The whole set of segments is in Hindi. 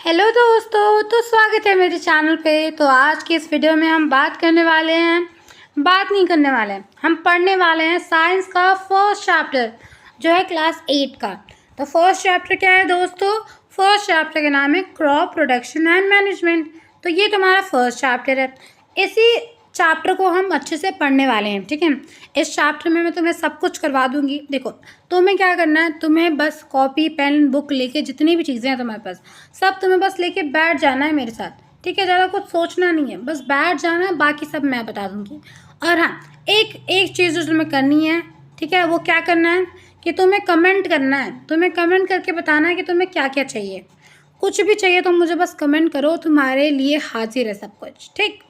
हेलो दोस्तों, तो स्वागत है मेरे चैनल पे। तो आज की इस वीडियो में हम बात करने वाले हैं, बात नहीं करने वाले हैं, हम पढ़ने वाले हैं साइंस का फर्स्ट चैप्टर जो है क्लास 8 का। तो फर्स्ट चैप्टर क्या है दोस्तों? फर्स्ट चैप्टर का नाम है क्रॉप प्रोडक्शन एंड मैनेजमेंट। तो ये तुम्हारा फर्स्ट चैप्टर है। इसी चैप्टर को हम अच्छे से पढ़ने वाले हैं, ठीक है। इस चैप्टर में मैं तुम्हें सब कुछ करवा दूंगी। देखो, तुम्हें क्या करना है, तुम्हें बस कॉपी पेन बुक लेके जितनी भी चीज़ें हैं तुम्हारे पास सब तुम्हें बस लेके बैठ जाना है मेरे साथ, ठीक है। ज़्यादा कुछ सोचना नहीं है, बस बैठ जाना है, बाकी सब मैं बता दूंगी। और हाँ, एक चीज़ जो तुम्हें करनी है, ठीक है, वो क्या करना है कि तुम्हें कमेंट करना है। तुम्हें कमेंट करके बताना है कि तुम्हें क्या क्या चाहिए। कुछ भी चाहिए तो मुझे बस कमेंट करो, तुम्हारे लिए हाजिर है सब कुछ, ठीक।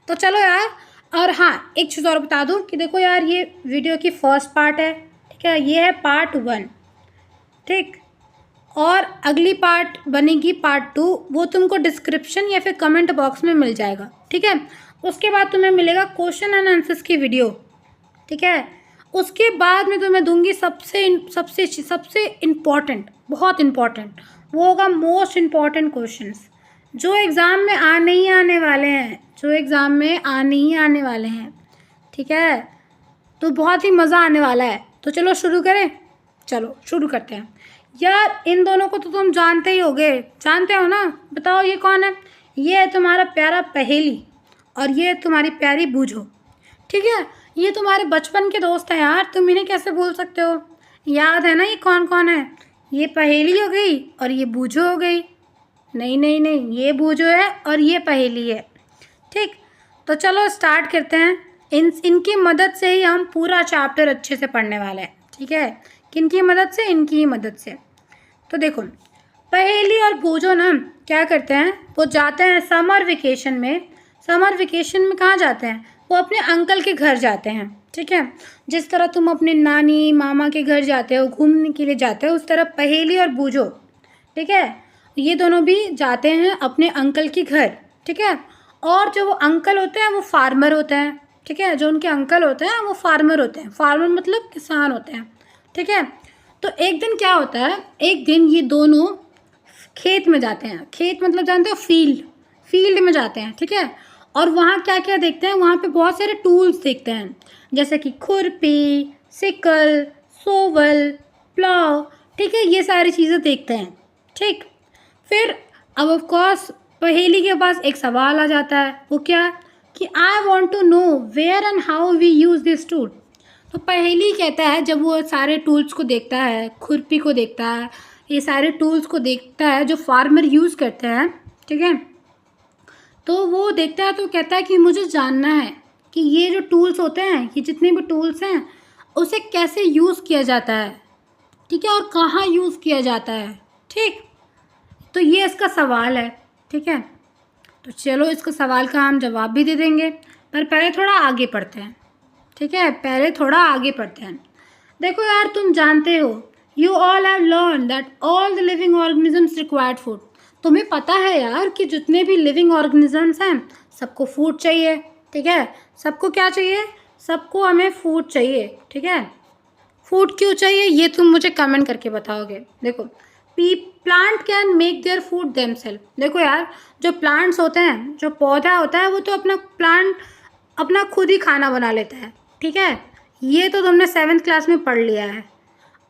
तो चलो यार, और हाँ एक चीज़ और बता दूँ कि देखो यार, ये वीडियो की फर्स्ट पार्ट है, ठीक है, ये है पार्ट 1, ठीक। और अगली पार्ट बनेगी पार्ट 2, वो तुमको डिस्क्रिप्शन या फिर कमेंट बॉक्स में मिल जाएगा, ठीक है। उसके बाद तुम्हें मिलेगा क्वेश्चन एंड आंसर्स की वीडियो, ठीक है। उसके बाद मैं तुम्हें दूंगी सबसे सबसे सबसे इम्पॉर्टेंट, बहुत इम्पॉर्टेंट, वो होगा मोस्ट इम्पॉर्टेंट क्वेश्चंस जो एग्ज़ाम में आने ही आने वाले हैं, जो एग्ज़ाम में आने ही आने वाले हैं, ठीक है। तो बहुत ही मज़ा आने वाला है। तो चलो शुरू करें, चलो शुरू करते हैं। यार इन दोनों को तो तुम जानते ही होगे, जानते हो ना? बताओ ये कौन है? ये है तुम्हारा प्यारा पहेली और ये है तुम्हारी प्यारी बूझो, ठीक है। ये तुम्हारे बचपन के दोस्त हैं यार, तुम इन्हें कैसे भूल सकते हो? याद है ना ये कौन कौन है? ये पहेली हो गई और ये बूझो हो गई। नहीं नहीं नहीं, ये बूझो है और ये पहेली है, ठीक। तो चलो स्टार्ट करते हैं। इनकी मदद से ही हम पूरा चैप्टर अच्छे से पढ़ने वाले हैं, ठीक है। किनकी मदद से? इनकी ही मदद से। तो देखो, पहेली और बूझो ना क्या करते हैं, वो जाते हैं समर वेकेशन में। समर वेकेशन में कहाँ जाते हैं? वो अपने अंकल के घर जाते हैं, ठीक है। जिस तरह तुम अपने नानी मामा के घर जाते हो, घूमने के लिए जाते हो, उस तरह पहेली और बूझो, ठीक है, ये दोनों भी जाते हैं अपने अंकल के घर, ठीक है। और जो वो अंकल होते हैं वो फार्मर होते हैं, ठीक है। जो उनके अंकल होते हैं वो फार्मर होते हैं। फार्मर मतलब किसान होते हैं, ठीक है। तो एक दिन क्या होता है, एक दिन ये दोनों खेत में जाते हैं। खेत मतलब जानते हो? फील्ड, फील्ड में जाते हैं, ठीक है। और वहाँ क्या क्या देखते हैं? वहाँ पे बहुत सारे टूल्स देखते हैं, जैसे कि खुरपी, सिकल, सोवल, प्लाव, ठीक है, ये सारी चीज़ें देखते हैं, ठीक। फिर अब ऑफ कोर्स पहेली के पास एक सवाल आ जाता है, वो क्या? कि I want to know where and how we use this tool. तो पहेली कहता है, जब वो सारे टूल्स को देखता है, खुरपी को देखता है, ये सारे टूल्स को देखता है जो फार्मर यूज़ करते हैं, ठीक है। तो वो देखता है तो कहता है कि मुझे जानना है कि ये जो टूल्स होते हैं, ये जितने भी टूल्स हैं, उसे कैसे यूज़ किया जाता है, ठीक है, और कहाँ यूज़ किया जाता है, ठीक। तो ये इसका सवाल है, ठीक है। तो चलो इसका सवाल का हम जवाब भी दे देंगे, पर पहले थोड़ा आगे पढ़ते हैं, ठीक है, पहले थोड़ा आगे पढ़ते हैं। देखो यार, तुम जानते हो, you all have learn that all the living organisms required food. तुम्हें पता है यार कि जितने भी लिविंग ऑर्गेनिजम्स हैं सबको फूड चाहिए, ठीक है। सबको क्या चाहिए? सबको हमें फूड चाहिए, ठीक है। फूड क्यों चाहिए ये तुम मुझे कमेंट करके बताओगे। देखो, plant can make their food themselves. देखो यार, जो प्लांट्स होते हैं, जो पौधा होता है, वो तो अपना खुद ही खाना बना लेता है, ठीक है। ये तो तुमने 7th क्लास में पढ़ लिया है।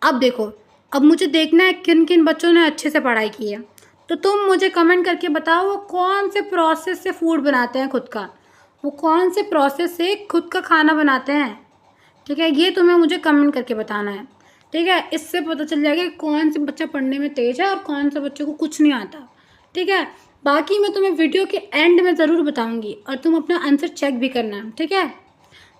अब देखो, अब मुझे देखना है किन किन बच्चों ने अच्छे से पढ़ाई की है। तो तुम मुझे कमेंट करके बताओ, वो कौन से प्रोसेस से फूड बनाते हैं खुद का, वो कौन से प्रोसेस से खुद का खाना बनाते हैं, ठीक है। ये तुम्हें मुझे कमेंट करके बताना है, ठीक है। इससे पता चल जाएगा कि कौन सा बच्चा पढ़ने में तेज़ है और कौन सा बच्चे को कुछ नहीं आता, ठीक है। बाकी मैं तुम्हें वीडियो के एंड में ज़रूर बताऊंगी और तुम अपना आंसर चेक भी करना, ठीक है।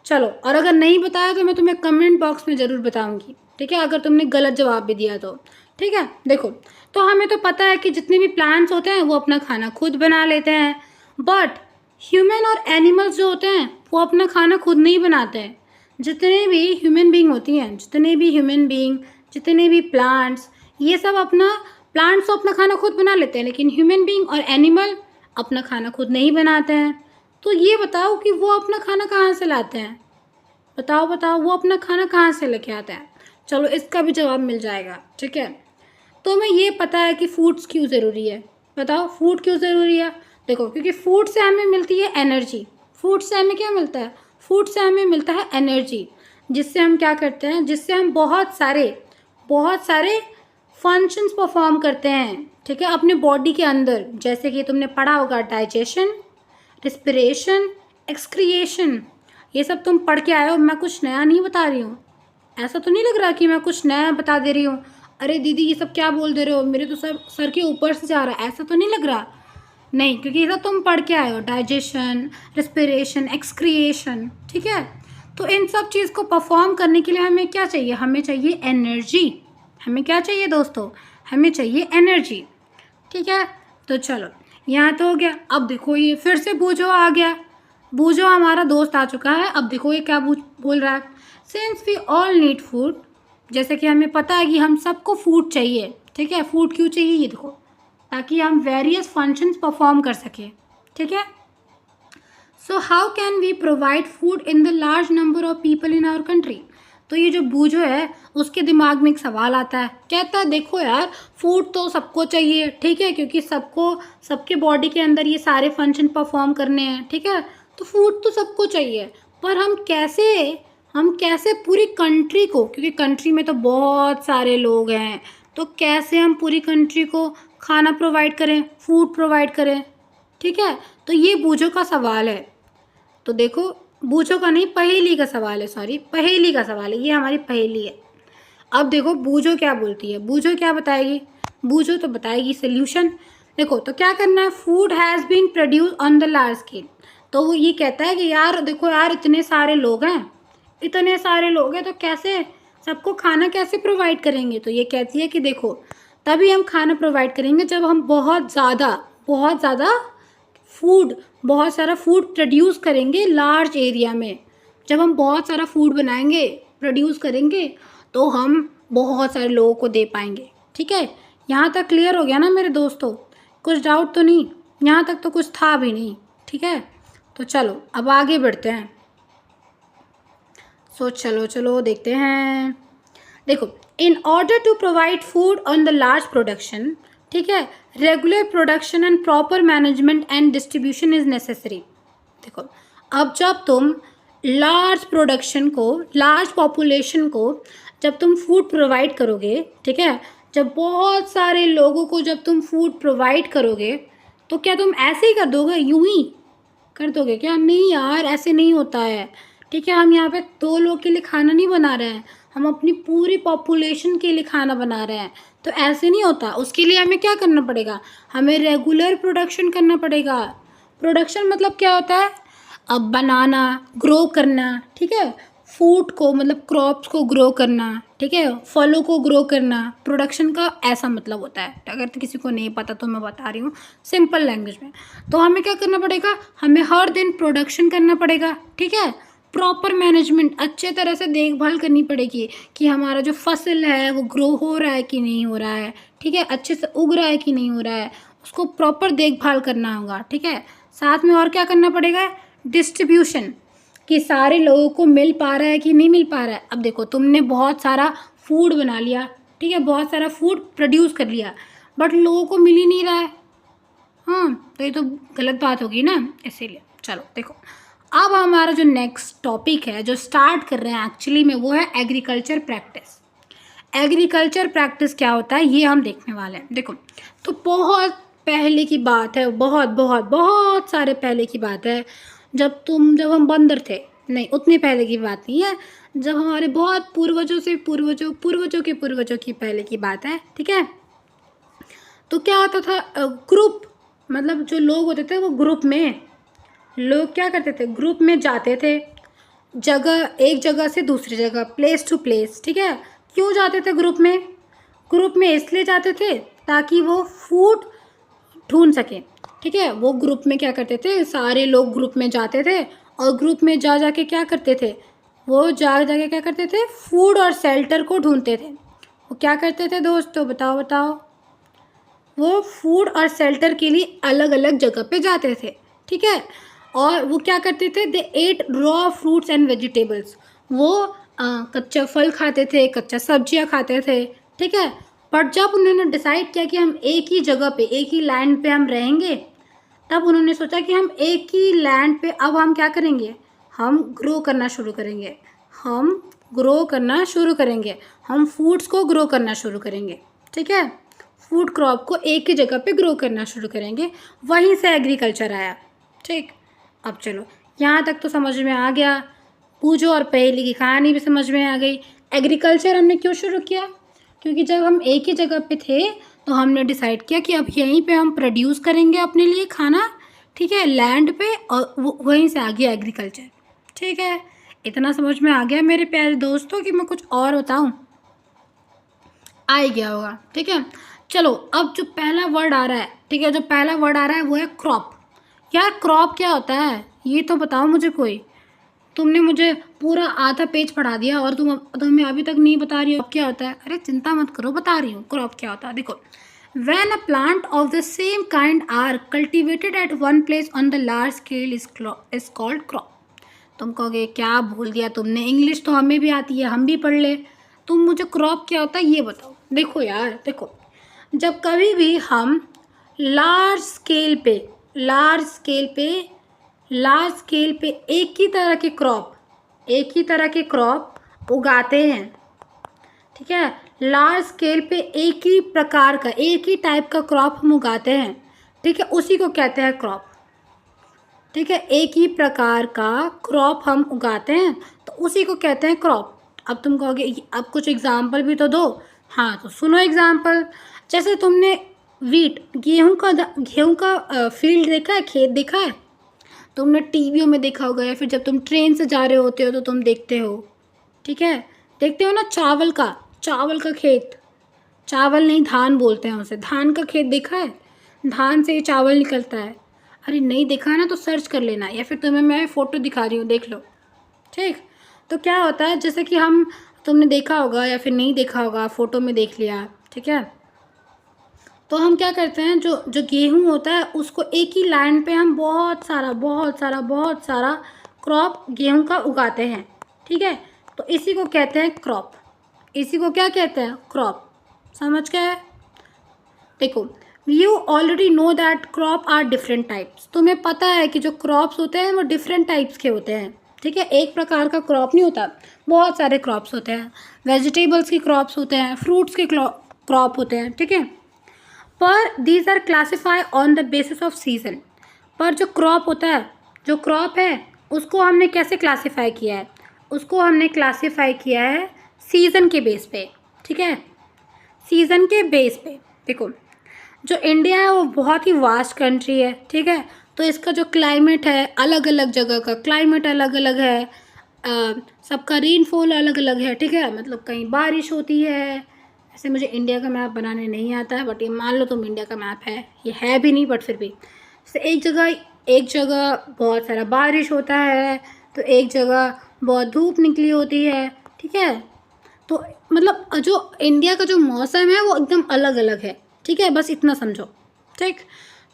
चलो, और अगर नहीं बताया तो मैं तुम्हें कमेंट बॉक्स में ज़रूर बताऊंगी, ठीक है, अगर तुमने गलत जवाब भी दिया तो, ठीक है। देखो, तो हमें तो पता है कि जितने भी प्लांट्स होते हैं वो अपना खाना खुद बना लेते हैं, बट ह्यूमन और एनिमल्स जो होते हैं वो अपना खाना खुद नहीं बनाते हैं। जितने भी ह्यूमन बीइंग होती हैं, जितने भी ह्यूमन बीइंग, जितने भी प्लांट्स, ये सब प्लांट्स तो अपना खाना खुद बना लेते हैं, लेकिन ह्यूमन बीइंग और एनिमल अपना खाना खुद नहीं बनाते हैं। तो ये बताओ कि वो अपना खाना कहाँ से लाते हैं? बताओ बताओ, वो अपना खाना कहाँ से लेके आते हैं? चलो इसका भी जवाब मिल जाएगा, ठीक है। तो हमें ये पता है कि फूड्स क्यों ज़रूरी है, बताओ फूड क्यों ज़रूरी है? देखो क्योंकि फूड से हमें मिलती है एनर्जी। फूड से हमें क्या मिलता है? फूड से हमें मिलता है एनर्जी, जिससे हम क्या करते हैं, जिससे हम बहुत सारे फंक्शंस परफॉर्म करते हैं, ठीक है, अपने बॉडी के अंदर। जैसे कि तुमने पढ़ा होगा डाइजेशन, रिस्पिरेशन, एक्सक्रिएशन, ये सब तुम पढ़ के आए हो। मैं कुछ नया नहीं बता रही हूँ। ऐसा तो नहीं लग रहा कि मैं कुछ नया बता दे रही हूँ, अरे दीदी ये सब क्या बोल दे रहे हो, मेरे तो सर के ऊपर से जा रहा है, ऐसा तो नहीं लग रहा। नहीं, क्योंकि ये सब तुम पढ़ के आए हो, डाइजेशन, रिस्पिरेशन, एक्सक्रिएशन, ठीक है। तो इन सब चीज़ को परफॉर्म करने के लिए हमें क्या चाहिए? हमें चाहिए एनर्जी। हमें क्या चाहिए दोस्तों? हमें चाहिए एनर्जी, ठीक है। तो चलो यहाँ तो हो गया। अब देखो ये फिर से बूझो आ गया। बूझो हमारा दोस्त आ चुका है। अब देखो ये क्या बोल रहा है, since we all need food. जैसे कि हमें पता है कि हम सबको फूड चाहिए, ठीक है। फूड क्यों चाहिए? ये देखो, ताकि हम वेरियस फंक्शंस परफॉर्म कर सकें, ठीक है। So how can we provide food in the large number of people in our country. तो ये जो बूझो है उसके दिमाग में एक सवाल आता है, कहता है देखो यार फूड तो सबको चाहिए, ठीक है, क्योंकि सबके बॉडी के अंदर ये सारे फंक्शन परफॉर्म करने हैं, ठीक है। तो फूड तो सबको चाहिए, पर हम कैसे पूरी कंट्री को, क्योंकि कंट्री में तो बहुत सारे लोग हैं, तो कैसे हम पूरी कंट्री को खाना प्रोवाइड करें, फूड प्रोवाइड करें, ठीक है। तो ये बूझो का सवाल है। तो देखो बूझो का नहीं, पहेली का सवाल है, सॉरी पहेली का सवाल है, ये हमारी पहेली है। अब देखो बूझो क्या बोलती है, बूझो क्या बताएगी? बूझो तो बताएगी सोल्यूशन। देखो तो क्या करना है, food has been produce on the large scale. तो वो ये कहता है कि यार देखो यार इतने सारे लोग हैं, इतने सारे लोग हैं, तो कैसे सबको खाना कैसे प्रोवाइड करेंगे? तो ये कहती है कि देखो तभी हम खाना प्रोवाइड करेंगे जब हम बहुत ज़्यादा बहुत सारा फूड प्रोड्यूस करेंगे लार्ज एरिया में। जब हम बहुत सारा फूड बनाएंगे, प्रोड्यूस करेंगे, तो हम बहुत सारे लोगों को दे पाएंगे, ठीक है। यहाँ तक क्लियर हो गया ना मेरे दोस्तों? कुछ डाउट तो नहीं? यहाँ तक तो कुछ था भी नहीं, ठीक है। तो चलो अब आगे बढ़ते हैं। सो चलो देखते हैं। देखो in order to provide food on the large production, ठीक है, regular production and proper management and distribution is necessary. देखो अब जब तुम लार्ज प्रोडक्शन को, लार्ज पॉपुलेशन को जब तुम फूड प्रोवाइड करोगे, ठीक है, जब बहुत सारे लोगों को जब तुम फूड प्रोवाइड करोगे, तो क्या तुम ऐसे ही कर दोगे, यूं ही कर दोगे क्या? नहीं यार, ऐसे नहीं होता है, ठीक है। हम यहाँ पे 2 लोग के लिए खाना नहीं बना रहे हैं, हम अपनी पूरी पॉपुलेशन के लिए खाना बना रहे हैं। तो ऐसे नहीं होता। उसके लिए हमें क्या करना पड़ेगा? हमें रेगुलर प्रोडक्शन करना पड़ेगा। प्रोडक्शन मतलब क्या होता है? अब बनाना, ग्रो करना, ठीक है, फूड को मतलब क्रॉप्स को ग्रो करना, ठीक है, फलों को ग्रो करना, प्रोडक्शन का ऐसा मतलब होता है। अगर तो किसी को नहीं पता तो मैं बता रही हूँ सिंपल लैंग्वेज में। तो हमें क्या करना पड़ेगा? हमें हर दिन प्रोडक्शन करना पड़ेगा, ठीक है। प्रॉपर मैनेजमेंट, अच्छे तरह से देखभाल करनी पड़ेगी कि हमारा जो फसल है वो ग्रो हो रहा है कि नहीं हो रहा है, ठीक है, अच्छे से उग रहा है कि नहीं हो रहा है, उसको प्रॉपर देखभाल करना होगा, ठीक है। साथ में और क्या करना पड़ेगा? डिस्ट्रीब्यूशन, कि सारे लोगों को मिल पा रहा है कि नहीं मिल पा रहा है। अब देखो तुमने बहुत सारा फूड बना लिया, ठीक है, बहुत सारा फूड प्रोड्यूस कर लिया, बट लोगों को मिल ही नहीं रहा है। हाँ, तो ये तो गलत बात होगी ना, इसीलिए। चलो देखो अब हमारा जो नेक्स्ट टॉपिक है जो स्टार्ट कर रहे हैं एक्चुअली में, वो है एग्रीकल्चर प्रैक्टिस। एग्रीकल्चर प्रैक्टिस क्या होता है ये हम देखने वाले हैं। देखो तो बहुत पहले की बात है, बहुत सारे पहले की बात है, जब हम बंदर थे, नहीं उतनी पहले की बात नहीं है, जब हमारे बहुत पूर्वजों की पहले की बात है, ठीक है। तो क्या होता था, ग्रुप, मतलब जो लोग होते थे वो ग्रुप में, लोग क्या करते थे, ग्रुप में जाते थे, एक जगह से दूसरी जगह, प्लेस टू प्लेस, ठीक है। क्यों जाते थे ग्रुप में? ग्रुप में इसलिए जाते थे ताकि वो फूड ढूंढ सकें, ठीक है। वो ग्रुप में क्या करते थे, सारे लोग ग्रुप में जाते थे, और ग्रुप में जा के क्या करते थे, वो जा के क्या करते थे, फूड और शेल्टर को ढूंढते थे। वो क्या करते थे दोस्तों, बताओ? वो फूड और शेल्टर के लिए अलग अलग जगह पे जाते थे, ठीक है। और वो क्या करते थे, they ate raw fruits and vegetables. वो कच्चा फल खाते थे, कच्चा सब्जियां खाते थे, ठीक है। बट जब उन्होंने डिसाइड किया कि हम एक ही जगह पे, एक ही लैंड पे हम रहेंगे, तब उन्होंने सोचा कि हम एक ही लैंड पे अब हम क्या करेंगे, हम ग्रो करना शुरू करेंगे, हम ग्रो करना शुरू करेंगे, हम फूड्स को ग्रो करना शुरू करेंगे, ठीक है, फूड क्रॉप को एक ही जगह पे ग्रो करना शुरू करेंगे, वहीं से एग्रीकल्चर आया, ठीक। अब चलो यहाँ तक तो समझ में आ गया, पूजो और पहेली की कहानी भी समझ में आ गई। एग्रीकल्चर हमने क्यों शुरू किया, क्योंकि जब हम एक ही जगह पे थे तो हमने डिसाइड किया कि अब यहीं पे हम प्रोड्यूस करेंगे अपने लिए खाना, ठीक है, लैंड पे, और वहीं से आ गया एग्रीकल्चर, ठीक है। इतना समझ में आ गया मेरे प्यारे दोस्तों कि मैं कुछ और बताऊं, आ ही गया होगा, ठीक है। चलो अब जो पहला वर्ड आ रहा है, ठीक है, जो पहला वर्ड आ रहा है वो है क्रॉप। यार क्रॉप क्या होता है ये तो बताओ मुझे कोई, तुमने मुझे पूरा आधा पेज पढ़ा दिया और तुम्हें अभी तक नहीं बता रही हो क्या होता है। अरे चिंता मत करो, बता रही हूँ क्रॉप क्या होता है। देखो, when a plant of the same kind are cultivated at one place on the large scale is called crop. तुम कहोगे क्या बोल दिया तुमने, इंग्लिश तो हमें भी आती है, हम भी पढ़ ले, तुम मुझे क्रॉप क्या होता है ये बताओ। देखो यार, देखो, जब कभी भी हम लार्ज स्केल पे एक ही तरह के क्रॉप उगाते हैं, ठीक है, लार्ज स्केल पे एक ही प्रकार का, एक ही टाइप का क्रॉप हम उगाते हैं, ठीक है, उसी को कहते हैं क्रॉप, ठीक है, एक ही प्रकार का क्रॉप हम उगाते हैं तो उसी को कहते हैं क्रॉप। अब तुम कहोगे अब कुछ एग्जाम्पल भी तो दो। हाँ तो सुनो एग्जाम्पल, जैसे तुमने गेहूं का फील्ड देखा है, खेत देखा है, तुमने टीवियों में देखा होगा या फिर जब तुम ट्रेन से जा रहे होते हो तो तुम देखते हो, ठीक है, देखते हो ना, चावल का खेत, चावल नहीं धान बोलते हैं उसे, धान का खेत देखा है, धान से ही चावल निकलता है। अरे नहीं देखा है ना तो सर्च कर लेना, या फिर तुम्हें मैं फ़ोटो दिखा रही हूँ, देख लो, ठीक। तो क्या होता है, जैसे कि तुमने देखा होगा या फिर नहीं देखा होगा, फ़ोटो में देख लिया, ठीक है, तो हम क्या करते हैं, जो गेहूँ होता है उसको एक ही लैंड पे हम बहुत सारा क्रॉप गेहूँ का उगाते हैं, ठीक है, तो इसी को कहते हैं क्रॉप, इसी को क्या कहते हैं, क्रॉप। समझ गए। देखो, you already know that crop are different types, तुम्हें पता है कि जो क्रॉप्स होते हैं वो डिफरेंट टाइप्स के होते हैं, ठीक है, एक प्रकार का क्रॉप नहीं होता, बहुत सारे क्रॉप्स होते हैं, वेजिटेबल्स के क्रॉप्स होते हैं, फ्रूट्स के क्रॉप होते हैं, ठीक है, पर these are classify on the basis of season. पर जो क्रॉप होता है, जो क्रॉप है उसको हमने कैसे क्लासीफाई किया है, उसको हमने क्लासीफाई किया है सीज़न के बेस पे, ठीक है, सीज़न के बेस पे। देखो, जो इंडिया है वो बहुत ही वास्ट कंट्री है, ठीक है, तो इसका जो क्लाइमेट है, अलग अलग जगह का क्लाइमेट अलग अलग है, सबका रेनफॉल अलग अलग है, ठीक है, मतलब कहीं बारिश होती है। ऐसे मुझे इंडिया का मैप बनाने नहीं आता है, बट ये मान लो तुम इंडिया का मैप है, ये है भी नहीं बट फिर भी, जैसे एक जगह बहुत सारा बारिश होता है तो एक जगह बहुत धूप निकली होती है, ठीक है, तो मतलब जो इंडिया का जो मौसम है वो एकदम अलग अलग है, ठीक है, बस इतना समझो, ठीक।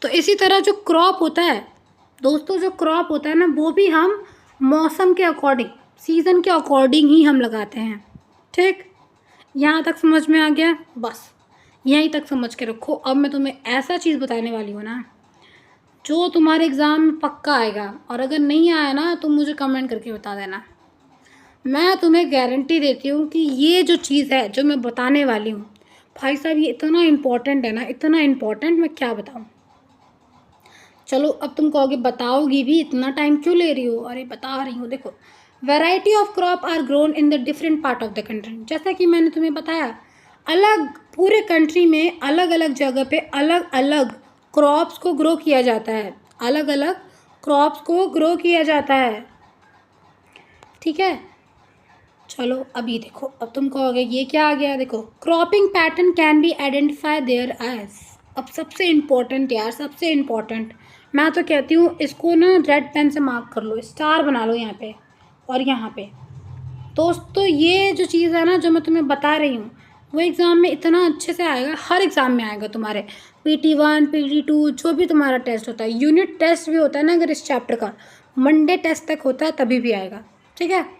तो इसी तरह जो क्रॉप होता है दोस्तों, जो क्रॉप होता है ना, वो भी हम मौसम के अकॉर्डिंग, सीज़न के अकॉर्डिंग ही हम लगाते हैं, ठीक। यहाँ तक समझ में आ गया, बस यहीं तक समझ के रखो। अब मैं तुम्हें ऐसा चीज़ बताने वाली हूँ ना जो तुम्हारे एग्ज़ाम में पक्का आएगा, और अगर नहीं आया ना तो मुझे कमेंट करके बता देना। मैं तुम्हें गारंटी देती हूँ कि ये जो चीज़ है जो मैं बताने वाली हूँ, भाई साहब ये इतना इम्पोर्टेंट है ना, इतना इम्पोर्टेंट, मैं क्या बताऊँ। चलो अब तुम कहोगे बताओगी भी, इतना टाइम क्यों ले रही हो। अरे बता रही हूँ, देखो, variety of crop are grown in the different part of the country. जैसा कि मैंने तुम्हें बताया, पूरे कंट्री में अलग अलग जगह पे अलग अलग क्रॉप्स को ग्रो किया जाता है, अलग अलग क्रॉप्स को ग्रो किया जाता है, ठीक है। चलो अभी देखो, अब तुम कहोगे ये क्या आ गया। देखो, cropping pattern can be identify there as. अब सबसे इम्पोर्टेंट यार, सबसे इम्पोर्टेंट, मैं तो कहती हूँ इसको ना रेड पेन से मार्क कर लो, स्टार बना लो यहाँ पे और यहाँ पे। दोस्तों ये जो चीज़ है ना जो मैं तुम्हें बता रही हूँ, वो एग्ज़ाम में इतना अच्छे से आएगा, हर एग्ज़ाम में आएगा तुम्हारे, PT1 PT2 जो भी तुम्हारा टेस्ट होता है, यूनिट टेस्ट भी होता है ना, अगर इस चैप्टर का मंडे टेस्ट तक होता है तभी भी आएगा, ठीक है।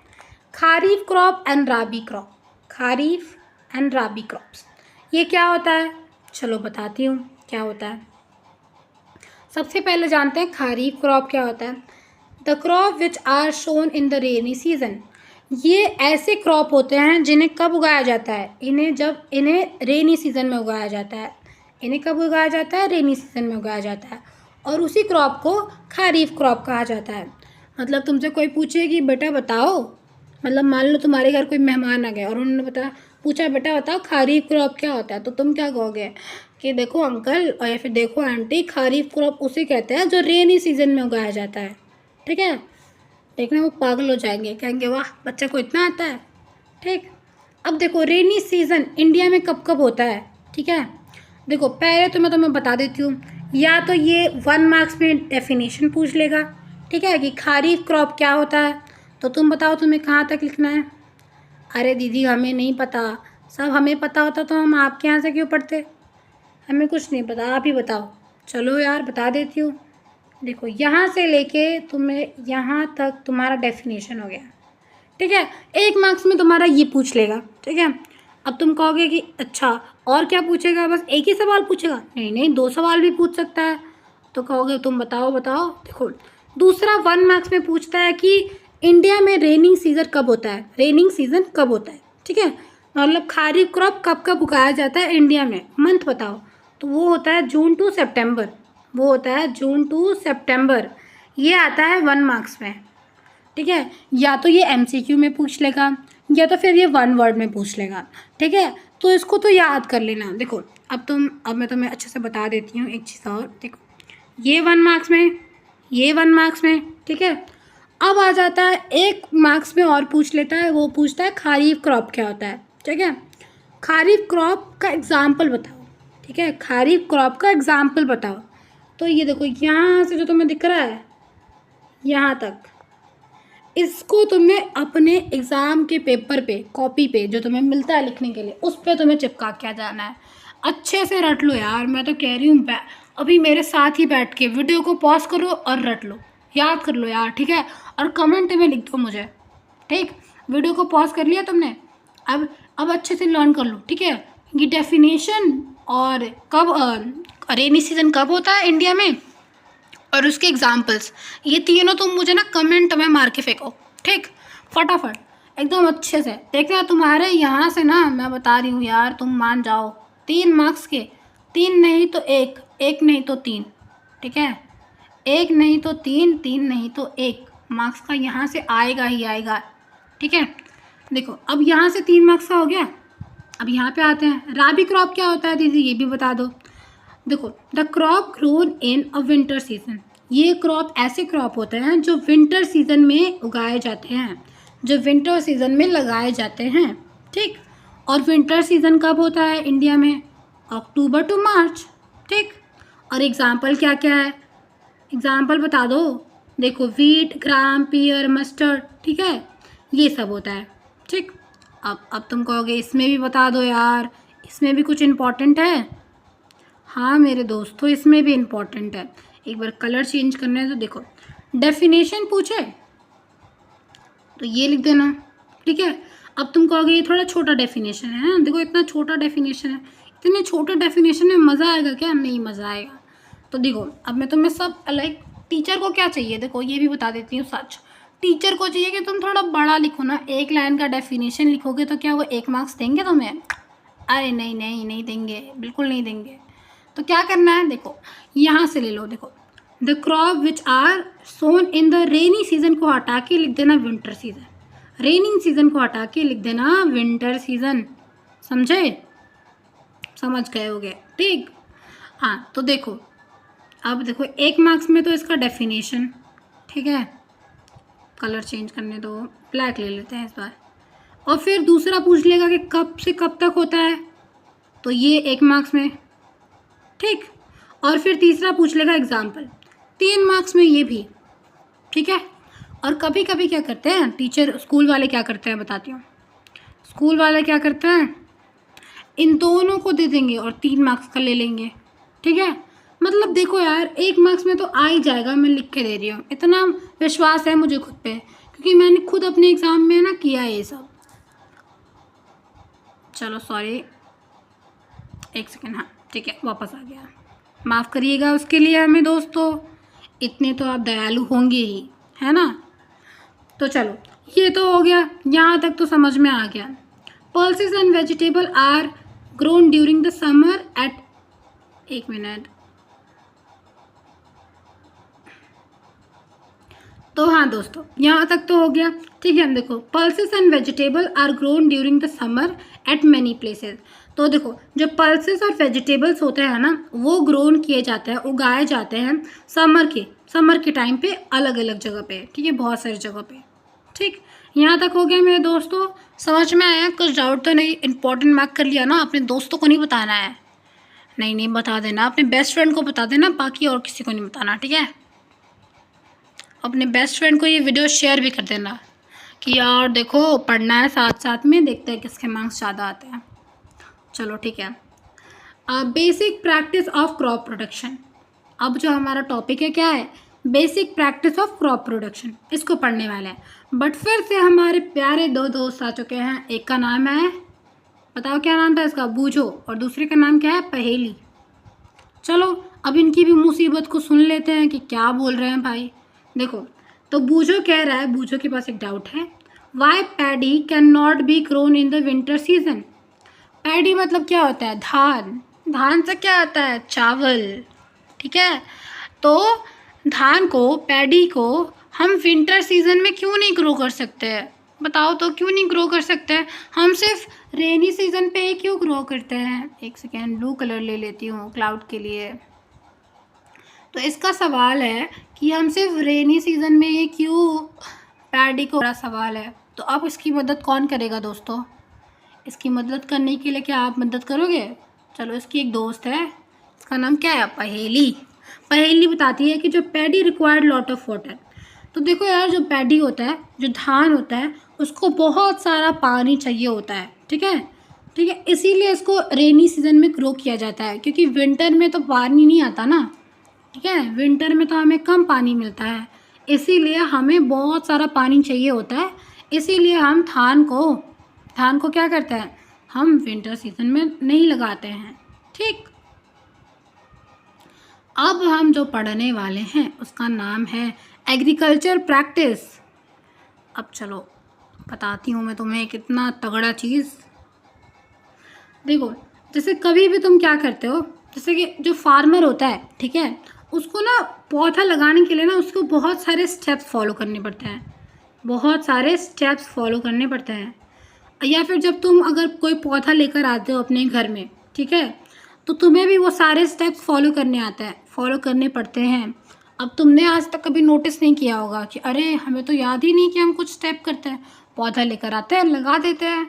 Kharif crop and rabi crop, kharif and rabi crops, ये क्या होता है, चलो बताती हूँ क्या होता है। सबसे पहले जानते हैं खरीफ क्रॉप क्या होता है। The crop which are sown in the rainy season, ये ऐसे क्रॉप होते हैं जिन्हें कब उगाया जाता है, इन्हें रेनी सीजन में उगाया जाता है। इन्हें कब उगाया जाता है, रेनी सीजन में उगाया जाता है, और उसी क्रॉप को खरीफ क्रॉप कहा जाता है। मतलब तुमसे कोई पूछे कि बेटा बताओ, मतलब मान लो तुम्हारे घर कोई मेहमान आ गए और उन्होंने पूछा बेटा बताओ खरीफ क्रॉप क्या होता है, तो तुम क्या कहोगे कि देखो अंकल और या फिर देखो आंटी, खरीफ क्रॉप उसे कहते हैं जो रेनी सीजन में उगाया जाता है। ठीक है, देखना वो पागल हो जाएंगे, कहेंगे वाह बच्चे को इतना आता है। ठीक, अब देखो रेनी सीज़न इंडिया में कब कब होता है। ठीक है, देखो पहले तो मैं तुम्हें बता देती हूँ, या तो ये 1 मार्क्स में डेफिनेशन पूछ लेगा, ठीक है, कि खरीफ क्रॉप क्या होता है, तो तुम बताओ तुम्हें कहाँ तक लिखना है। अरे दीदी हमें नहीं पता, सब हमें पता होता तो हम आपके यहाँ से क्यों पढ़ते, हमें कुछ नहीं पता, आप ही बताओ। चलो यार बता देती हूँ। देखो यहाँ से लेके तुम्हें यहाँ तक तुम्हारा डेफिनेशन हो गया। ठीक है, 1 मार्क्स में तुम्हारा ये पूछ लेगा। ठीक है, अब तुम कहोगे कि अच्छा और क्या पूछेगा, बस एक ही सवाल पूछेगा, नहीं नहीं 2 सवाल भी पूछ सकता है। तो कहोगे तुम बताओ बताओ। देखो दूसरा 1 मार्क्स में पूछता है कि इंडिया में रेनिंग सीजन कब होता है, रेनिंग सीजन कब होता है। ठीक है, मतलब खरीफ क्रॉप कब कब उगाया जाता है इंडिया में, मंथ बताओ, तो वो होता है जून टू सितंबर, वो होता है जून टू सितंबर, ये आता है 1 मार्क्स में। ठीक है, या तो ये एमसीक्यू में पूछ लेगा या तो फिर ये 1 वर्ड में पूछ लेगा। ठीक है, तो इसको तो याद कर लेना। देखो अब मैं तुम्हें अच्छे से बता देती हूँ एक चीज़ और। देखो ये 1 मार्क्स में, ये 1 मार्क्स में। ठीक है, अब आ जाता है 1 मार्क्स में और पूछ लेता है, वो पूछता है खरीफ क्रॉप क्या होता है। ठीक है, खरीफ क्रॉप का एग्जाम्पल बताओ। ठीक है, खरीफ क्रॉप का एग्जाम्पल बताओ। तो ये देखो यहाँ से जो तुम्हें दिख रहा है यहाँ तक, इसको तुम्हें अपने एग्ज़ाम के पेपर पे, कॉपी पे जो तुम्हें मिलता है लिखने के लिए, उस पर तुम्हें चिपका के जाना है। अच्छे से रट लो यार, मैं तो कह रही हूँ अभी मेरे साथ ही बैठ के वीडियो को पॉज करो और रट लो, याद कर लो यार। ठीक है, और कमेंट में लिख दो मुझे। ठीक, वीडियो को पॉज कर लिया तुमने, अब अच्छे से लर्न कर लो। ठीक है, ये डेफिनेशन और कब रेनी सीजन कब होता है इंडिया में और उसके एग्जाम्पल्स, ये तीनों तुम मुझे ना कमेंट में मार के फेंको। ठीक, फटाफट एकदम अच्छे से। देखना तुम्हारे यहाँ से ना, मैं बता रही हूँ यार, तुम मान जाओ 3 मार्क्स के, 3 नहीं तो 1, 1 नहीं तो 3। ठीक है, 1 नहीं तो 3, 3 नहीं तो 1 मार्क्स का यहाँ से आएगा ही आएगा। ठीक है, देखो अब यहाँ से 3 मार्क्स का हो गया। अब यहाँ पे आते हैं, राबी क्रॉप क्या होता है दीदी ये भी बता दो। देखो the crop grown in a winter season, ये क्रॉप ऐसे क्रॉप होते हैं जो विंटर सीजन में उगाए जाते हैं, जो विंटर सीजन में लगाए जाते हैं। ठीक, और विंटर सीजन कब होता है इंडिया में, अक्टूबर टू मार्च। ठीक, और एग्जाम्पल क्या क्या है, एग्जाम्पल बता दो। देखो वीट, ग्राम, पियर, मस्टर्ड। ठीक है, ये सब होता है। ठीक, अब तुम कहोगे इसमें भी बता दो यार, इसमें भी कुछ इम्पोर्टेंट है। हाँ मेरे दोस्तों, इसमें भी इम्पोर्टेंट है। एक बार कलर चेंज करना है तो देखो डेफिनेशन पूछे तो ये लिख देना। ठीक है, अब तुम कहोगे ये थोड़ा छोटा डेफिनेशन है ना, देखो इतना छोटा डेफिनेशन है, इतने छोटे डेफिनेशन में मज़ा आएगा क्या, नहीं मज़ा आएगा। तो देखो अब मैं तुम्हें सब लाइक, टीचर को क्या चाहिए, देखो ये भी बता देती हूँ सच, टीचर को चाहिए कि तुम थोड़ा बड़ा लिखो ना। 1 लाइन का डेफिनेशन लिखोगे तो क्या वो 1 मार्क्स देंगे तुम्हें, अरे नहीं नहीं नहीं देंगे, बिल्कुल नहीं देंगे। तो क्या करना है, देखो यहाँ से ले लो। देखो the crop which are sown in the rainy season को हटा के लिख देना विंटर सीजन, रेनिंग सीजन को हटा के लिख देना विंटर सीजन। समझे, समझ गए होगे। ठीक, हाँ तो देखो अब देखो 1 मार्क्स में तो इसका डेफिनेशन। ठीक है, कलर चेंज करने दो, ब्लैक ले लेते हैं इस बार। और फिर दूसरा पूछ लेगा कि कब से कब तक होता है, तो ये 1 मार्क्स में। ठीक, और फिर तीसरा पूछ लेगा एग्जाम्पल, 3 मार्क्स में ये भी। ठीक है, और कभी कभी क्या करते हैं टीचर, स्कूल वाले क्या करते हैं बताती हूँ। स्कूल वाले क्या करते हैं, इन दोनों को दे देंगे और 3 मार्क्स का ले लेंगे। ठीक है, मतलब देखो यार 1 मार्क्स में तो आ ही जाएगा, मैं लिख के दे रही हूँ, इतना विश्वास है मुझे खुद पे, क्योंकि मैंने खुद अपने एग्ज़ाम में ना किया है ये सब। चलो सॉरी, एक सेकेंड, हाँ ठीक है, वापस आ गया। माफ़ करिएगा उसके लिए हमें दोस्तों, इतने तो आप दयालु होंगे ही, है ना। तो चलो ये तो हो गया, यहाँ तक तो समझ में आ गया। Pulses and vegetable are grown during the summer at, एक मिनट, तो हाँ दोस्तों यहाँ तक तो हो गया, ठीक है। देखो pulses and vegetable are grown during the summer at many places. तो देखो जो पल्सेस और वेजिटेबल्स होते हैं ना, वो ग्रोन किए जाते हैं, उगाए जाते हैं समर के टाइम पे अलग अलग जगह पे, ठीक है, बहुत सारी जगह पे। ठीक, यहाँ तक हो गया मेरे दोस्तों, समझ में आया? कुछ डाउट तो नहीं? इंपॉर्टेंट मार्क कर लिया ना? अपने दोस्तों को नहीं बताना है, नहीं बता देना, अपने बेस्ट फ्रेंड को बता देना, बाकी और किसी को नहीं बताना, ठीक है। अपने बेस्ट फ्रेंड को ये वीडियो शेयर भी कर देना कि यार देखो पढ़ना है साथ साथ में, देखते हैं किसके मार्क्स ज़्यादा आते हैं। चलो ठीक है। Basic practice of crop production. अब जो हमारा टॉपिक है क्या है? Basic practice of crop production, इसको पढ़ने वाले हैं। बट फिर से हमारे प्यारे दो दोस्त आ चुके हैं। एक का नाम है, बताओ क्या नाम था इसका? बूझो। और दूसरे का नाम क्या है? पहेली। चलो अब इनकी भी मुसीबत को सुन लेते हैं कि क्या बोल रहे हैं भाई। देखो तो बूझो कह रहा है, बूझो के पास एक डाउट है, why paddy can not be grown in the winter season. Paddy मतलब क्या होता है? धान। धान से क्या आता है? चावल, ठीक है। तो धान को, पैडी को हम विंटर सीजन में क्यों नहीं ग्रो कर सकते हैं? बताओ तो क्यों नहीं ग्रो कर सकते हैं? हम सिर्फ रेनी सीजन पे ही क्यों ग्रो करते हैं? एक सेकेंड, ब्लू कलर ले लेती हूँ क्लाउड के लिए। तो इसका सवाल है कि हम सिर्फ रेनी सीजन में ये क्यों पैडी को, बड़ा सवाल है। तो अब इसकी मदद कौन करेगा दोस्तों? इसकी मदद करने के लिए क्या आप मदद करोगे? चलो इसकी एक दोस्त है, इसका नाम क्या है? पहेली। पहेली बताती है कि जो paddy required lot of water. तो देखो यार, जो पैडी होता है, जो धान होता है, उसको बहुत सारा पानी चाहिए होता है, ठीक है, ठीक है। इसीलिए इसको रेनी सीजन में ग्रो किया जाता है, क्योंकि विंटर में तो पानी नहीं आता ना, ठीक है, विंटर में तो हमें कम पानी मिलता है, इसीलिए हमें बहुत सारा पानी चाहिए होता है। इसीलिए हम धान को क्या करते हैं? हम विंटर सीजन में नहीं लगाते हैं, ठीक। अब हम जो पढ़ने वाले हैं उसका नाम है एग्रीकल्चर प्रैक्टिस। अब चलो बताती हूँ मैं तुम्हें कितना तगड़ा चीज़। देखो जैसे कभी भी तुम क्या करते हो, जैसे कि जो फार्मर होता है, ठीक है, उसको ना पौधा लगाने के लिए ना उसको बहुत सारे स्टेप्स फॉलो करने पड़ते हैं, बहुत सारे स्टेप्स फॉलो करने पड़ते हैं। या फिर जब तुम अगर कोई पौधा लेकर आते हो अपने घर में, ठीक है, तो तुम्हें भी वो सारे स्टेप्स फॉलो करने पड़ते हैं। अब तुमने आज तक कभी नोटिस नहीं किया होगा कि अरे हमें तो याद ही नहीं कि हम कुछ स्टेप करते हैं, पौधा लेकर आते हैं, लगा देते हैं।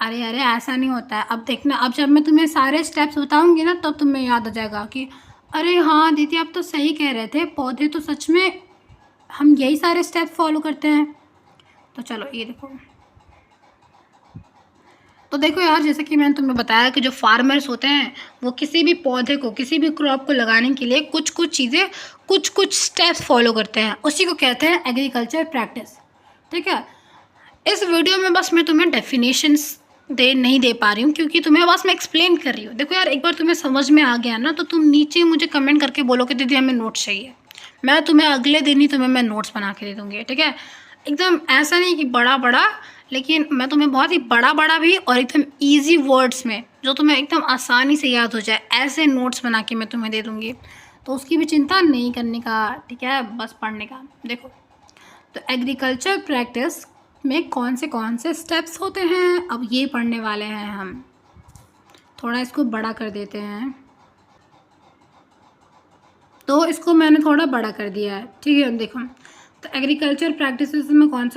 अरे ऐसा नहीं होता है। अब देखना, अब जब मैं तुम्हें सारे स्टेप्स बताऊंगी ना, तब तुम्हें याद आ जाएगा कि अरे हाँ दीदी आप तो सही कह रहे थे, पौधे तो सच में हम यही सारे स्टेप्स फॉलो करते हैं। तो चलो ये देखो, तो देखो यार, जैसे कि मैंने तुम्हें बताया कि जो फार्मर्स होते हैं वो किसी भी पौधे को, किसी भी क्रॉप को लगाने के लिए कुछ चीज़ें, कुछ स्टेप्स फॉलो करते हैं, उसी को कहते हैं एग्रीकल्चर प्रैक्टिस, ठीक है। इस वीडियो में बस मैं तुम्हें डेफिनेशंस नहीं दे पा रही हूँ, क्योंकि तुम्हें बस मैं एक्सप्लेन कर रही हूँ। देखो यार, एक बार तुम्हें समझ में आ गया ना, तो तुम नीचे मुझे कमेंट करके बोलो कि दीदी हमें नोट्स चाहिए, मैं तुम्हें अगले दिन ही तुम्हें मैं नोट्स बना के दे दूँगी, ठीक है। एकदम ऐसा नहीं कि बड़ा, लेकिन मैं तुम्हें बहुत ही बड़ा भी और एकदम ईजी वर्ड्स में, जो तुम्हें एकदम आसानी से याद हो जाए, ऐसे नोट्स बना के मैं तुम्हें दे दूँगी। तो उसकी भी चिंता नहीं करने का, ठीक है, बस पढ़ने का। देखो तो एग्रीकल्चर प्रैक्टिस में कौन से स्टेप्स होते हैं, अब ये पढ़ने वाले हैं हम। थोड़ा इसको बड़ा कर देते हैं, तो इसको मैंने थोड़ा बड़ा कर दिया है, ठीक है। देखो तो एग्रीकल्चर प्रैक्टिसेस में कौन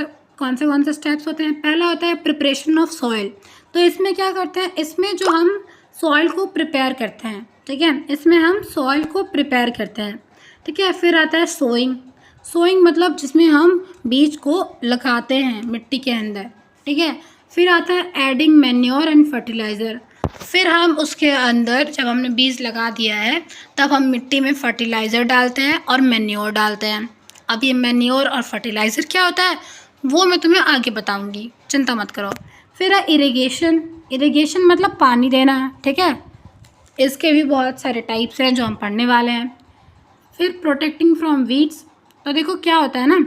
से स्टेप्स होते हैं। पहला होता है प्रिपरेशन ऑफ सॉइल। तो इसमें क्या करते हैं, इसमें जो हम सॉइल को प्रिपेयर करते हैं, ठीक है, इसमें हम सॉइल को प्रिपेयर करते हैं, ठीक है। फिर आता है सोइंग मतलब जिसमें हम बीज को लगाते हैं मिट्टी के अंदर, ठीक है। फिर आता है एडिंग मैन्योर एंड फर्टिलाइज़र। फिर हम उसके अंदर, जब हमने बीज लगा दिया है, तब हम मिट्टी में फर्टिलाइज़र डालते हैं और मैन्योर डालते हैं। अब ये मैन्योर और फर्टिलाइज़र क्या होता है वो मैं तुम्हें आगे बताऊंगी, चिंता मत करो। फिर है इरिगेशन मतलब पानी देना, ठीक है, इसके भी बहुत सारे टाइप्स हैं जो हम पढ़ने वाले हैं। फिर प्रोटेक्टिंग फ्रॉम वीड्स, तो देखो क्या होता है ना,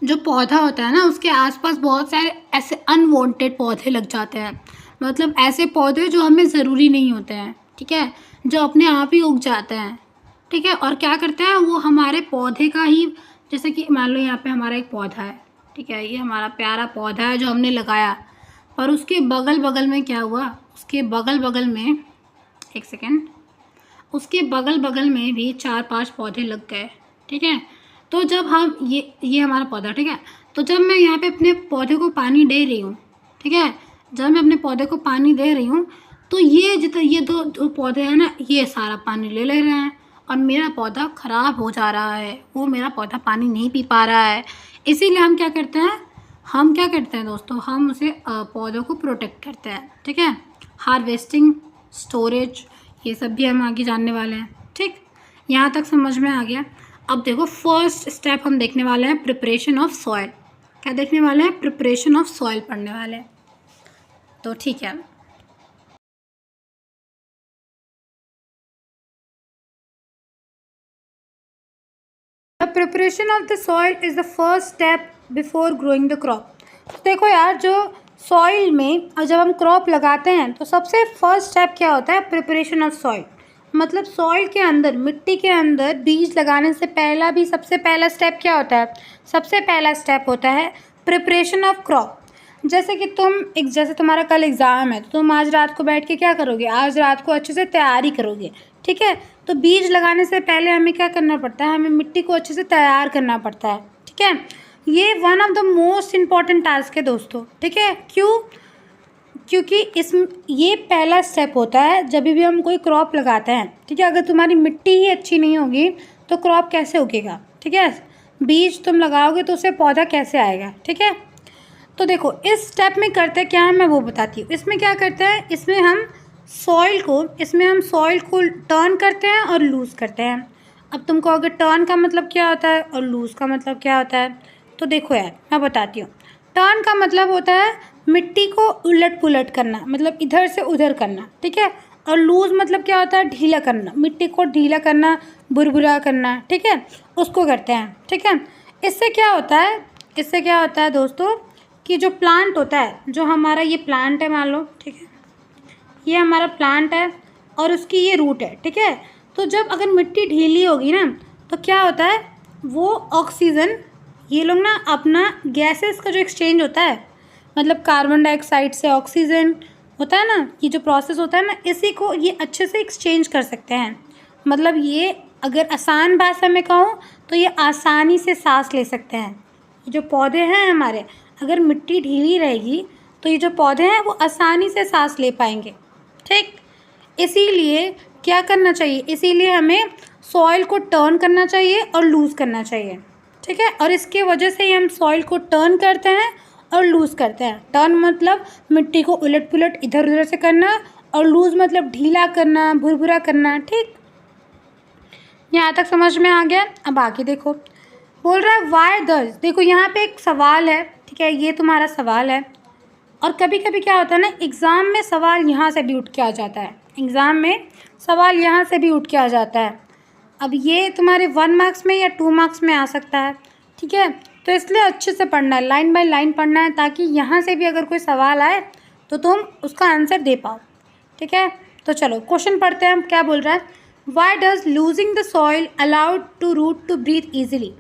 जो पौधा होता है ना उसके आसपास बहुत सारे ऐसे अनवांटेड पौधे लग जाते हैं, मतलब ऐसे पौधे जो हमें ज़रूरी नहीं होते हैं, ठीक है, जो अपने आप ही उग जाते हैं, ठीक है, और क्या करते हैं वो हमारे पौधे का ही, जैसे कि मान लो यहाँ पे हमारा एक पौधा है, ठीक है, ये हमारा प्यारा पौधा है जो हमने लगाया, पर उसके बगल बगल में क्या हुआ, उसके बगल बगल में, एक सेकेंड, उसके बगल बगल में भी 4-5 पौधे लग गए, ठीक है। तो जब हम ये हमारा पौधा, ठीक है, तो जब मैं यहाँ पे अपने पौधे को पानी दे रही हूँ, ठीक है, जब मैं अपने पौधे को पानी दे रही हूँ तो ये जितना ये दो पौधे हैं ना, ये सारा पानी ले ले रहे हैं और मेरा पौधा ख़राब हो जा रहा है, वो मेरा पौधा पानी नहीं पी पा रहा है। इसीलिए हम क्या करते हैं दोस्तों, हम उसे पौधों को प्रोटेक्ट करते हैं, ठीक है। हार्वेस्टिंग, स्टोरेज, ये सब भी हम आगे जानने वाले हैं, ठीक, यहाँ तक समझ में आ गया। अब देखो फर्स्ट स्टेप हम देखने वाले हैं प्रिपरेशन ऑफ सॉइल। क्या देखने वाले हैं? प्रिपरेशन ऑफ सॉइल पढ़ने वाले हैं, तो ठीक है। The preparation of the soil is the first step before growing the crop. देखो यार, जो सॉइल में और जब हम क्रॉप लगाते हैं तो सबसे फर्स्ट स्टेप क्या होता है? Preparation of soil. मतलब सॉइल के अंदर, मिट्टी के अंदर बीज लगाने से पहला भी सबसे पहला स्टेप क्या होता है? सबसे पहला स्टेप होता है प्रिपरेशन ऑफ क्रॉप। जैसे कि जैसे तुम्हारा कल एग्ज़ाम है तो तुम आज रात को बैठ के क्या करोगे? आज रात को अच्छे से तैयारी करोगे, ठीक है। तो बीज लगाने से पहले हमें क्या करना पड़ता है? हमें मिट्टी को अच्छे से तैयार करना पड़ता है, ठीक है। ये one of the most important task है दोस्तों, ठीक है। क्यों? क्योंकि ये पहला स्टेप होता है जब भी हम कोई क्रॉप लगाते हैं, ठीक है। अगर तुम्हारी मिट्टी ही अच्छी नहीं होगी तो क्रॉप कैसे उगेगा, ठीक है। बीज तुम लगाओगे तो उससे पौधा कैसे आएगा, ठीक है। तो देखो इस स्टेप में करते क्या है मैं वो बताती हूँ। इसमें क्या करते हैं? इसमें हम सॉइल को टर्न करते हैं और लूज़ करते हैं। अब तुमको अगर टर्न का मतलब क्या होता है और लूज़ का मतलब क्या होता है, तो देखो यार मैं बताती हूँ। टर्न का मतलब होता है मिट्टी को उलट पुलट करना, मतलब इधर से उधर करना, ठीक है। और लूज़ मतलब क्या होता है? ढीला करना, मिट्टी को ढीला करना, बुरबुरा करना, ठीक है, उसको करते हैं, ठीक है। इससे क्या होता है दोस्तों कि जो प्लांट होता है, जो हमारा ये प्लांट है मान लो, ठीक है, ये हमारा प्लांट है और उसकी ये रूट है, ठीक है। तो जब अगर मिट्टी ढीली होगी ना तो क्या होता है? वो ऑक्सीजन, ये लोग ना अपना गैसेस का जो एक्सचेंज होता है, मतलब कार्बन डाइऑक्साइड से ऑक्सीजन होता है ना, ये जो प्रोसेस होता है ना, इसी को ये अच्छे से एक्सचेंज कर सकते हैं। मतलब ये अगर आसान भाषा में कहूँ तो ये आसानी से सांस ले सकते हैं। ये जो पौधे हैं हमारे, अगर मिट्टी ढीली रहेगी तो ये जो पौधे हैं वो आसानी से सांस ले पाएंगे, ठीक। इसीलिए क्या करना चाहिए? इसीलिए हमें सॉइल को टर्न करना चाहिए और लूज़ करना चाहिए, ठीक है। और इसके वजह से ही हम सॉइल को टर्न करते हैं और लूज़ करते हैं। टर्न मतलब मिट्टी को उलट पुलट इधर उधर से करना और लूज़ मतलब ढीला करना, भुरभुरा करना, ठीक। यहाँ तक समझ में आ गया? अब आगे देखो, बोल रहा है वाई डज। देखो यहाँ पे एक सवाल है, ठीक है, ये तुम्हारा सवाल है। और कभी कभी क्या होता है ना, एग्ज़ाम में सवाल यहाँ से भी उठ के आ जाता है, एग्ज़ाम में सवाल यहाँ से भी उठ के आ जाता है। अब ये तुम्हारे 1 मार्क्स में या 2 मार्क्स में आ सकता है, ठीक है। तो इसलिए अच्छे से पढ़ना है, लाइन बाय लाइन पढ़ना है, ताकि यहाँ से भी अगर कोई सवाल आए तो तुम उसका आंसर दे पाओ, ठीक है। तो चलो क्वेश्चन पढ़ते हैं हम। क्या बोल रहा है? Why does loosing the soil allowed to root to breathe easily.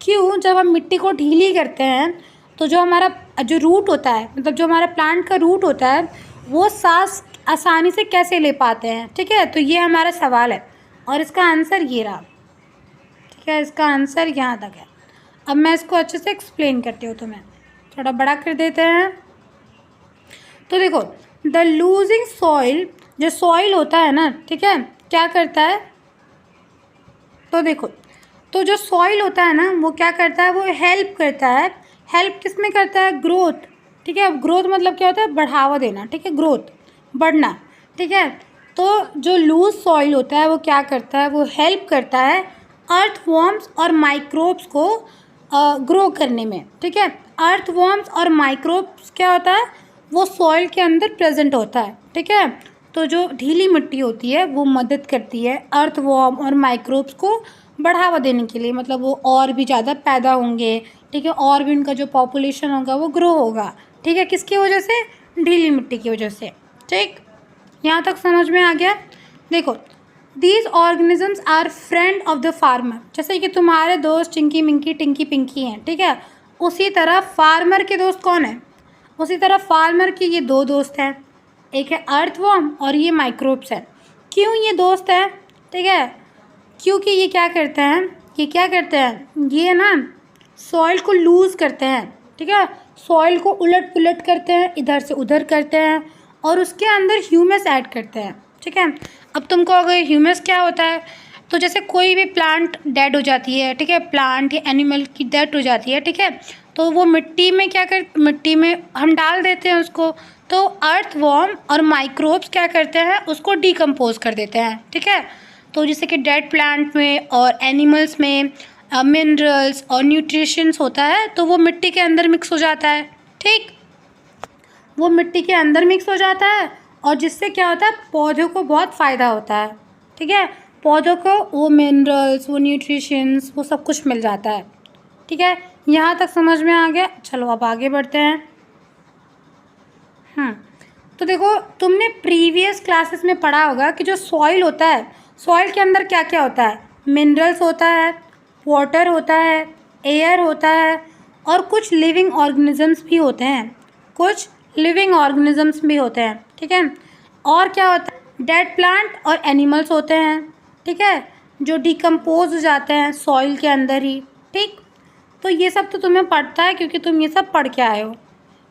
क्यों जब हम मिट्टी को ढीली करते हैं तो जो हमारा जो रूट होता है, मतलब जो हमारा प्लांट का रूट होता है, वो सांस आसानी से कैसे ले पाते हैं, ठीक है। तो ये हमारा सवाल है और इसका आंसर ये रहा, ठीक है, इसका आंसर यहाँ तक है। अब मैं इसको अच्छे से एक्सप्लेन करती हूँ, तुम्हें थोड़ा बड़ा कर देते हैं। तो देखो द लूजिंग सॉइल, जो सॉइल होता है ना, ठीक है, क्या करता है? तो देखो, तो जो सॉइल होता है ना वो क्या करता है? वो हेल्प करता है। हेल्प किस में करता है? ग्रोथ, ठीक है। ग्रोथ मतलब क्या होता है? बढ़ावा देना, ठीक है, ग्रोथ, बढ़ना, ठीक है। तो जो लूज सॉइल होता है वो क्या करता है? वो हेल्प करता है अर्थवॉर्म्स और माइक्रोब्स को ग्रो करने में, ठीक है। अर्थवॉर्म्स और माइक्रोब्स क्या होता है? वो सॉइल के अंदर प्रेजेंट होता है, ठीक है। तो जो ढीली मिट्टी होती है वो मदद करती है अर्थवॉर्म और माइक्रोब्स को बढ़ावा देने के लिए, मतलब वो और भी ज़्यादा पैदा होंगे, ठीक है, और भी उनका जो पॉपुलेशन होगा वो ग्रो होगा, ठीक है, किसकी वजह से? ढीली मिट्टी की वजह से, ठीक। यहाँ तक समझ में आ गया? देखो, these organisms are friend of the farmer, जैसे कि तुम्हारे दोस्त चिंकी मिंकी टिंकी पिंकी हैं, ठीक है, उसी तरह फार्मर के दोस्त कौन है? उसी तरह फार्मर के ये दो दोस्त हैं, एक है अर्थवॉर्म और ये माइक्रोब्स है। क्यों ये दोस्त है? ठीक है, क्योंकि ये क्या करते हैं, ये ना सॉइल को लूज़ करते हैं, ठीक है, सॉइल को उलट पुलट करते हैं, इधर से उधर करते हैं और उसके अंदर ह्यूमस ऐड करते हैं, ठीक है। अब तुमको अगर ह्यूमस क्या होता है, तो जैसे कोई भी प्लांट डेड हो जाती है, ठीक है, प्लांट या एनिमल की डेड हो जाती है, ठीक है, तो वो मिट्टी में हम डाल देते हैं उसको, तो अर्थवॉर्म और माइक्रोब्स क्या करते हैं, उसको डिकम्पोज कर देते हैं, ठीक है। तो जैसे कि डेड प्लांट में और एनिमल्स में मिनरल्स और न्यूट्रिशंस होता है, तो वो मिट्टी के अंदर मिक्स हो जाता है, ठीक, वो मिट्टी के अंदर मिक्स हो जाता है और जिससे क्या होता है, पौधों को बहुत फ़ायदा होता है, ठीक है, पौधों को वो मिनरल्स, वो न्यूट्रिशंस, वो सब कुछ मिल जाता है, ठीक है। यहाँ तक समझ में आ गया? चलो अब आगे बढ़ते हैं। तो देखो, तुमने प्रीवियस क्लासेस में पढ़ा होगा कि जो सॉइल होता है, सॉइल के अंदर क्या क्या होता है? मिनरल्स होता है, वाटर होता है, एयर होता है और कुछ लिविंग ऑर्गेनिजम्स भी होते हैं, ठीक है। और क्या होता है? डेड प्लांट और एनिमल्स होते हैं, ठीक है, जो डिकम्पोज हो जाते हैं सॉइल के अंदर ही, ठीक। तो ये सब तो तुम्हें पढ़ता है क्योंकि तुम ये सब पढ़ के आए हो,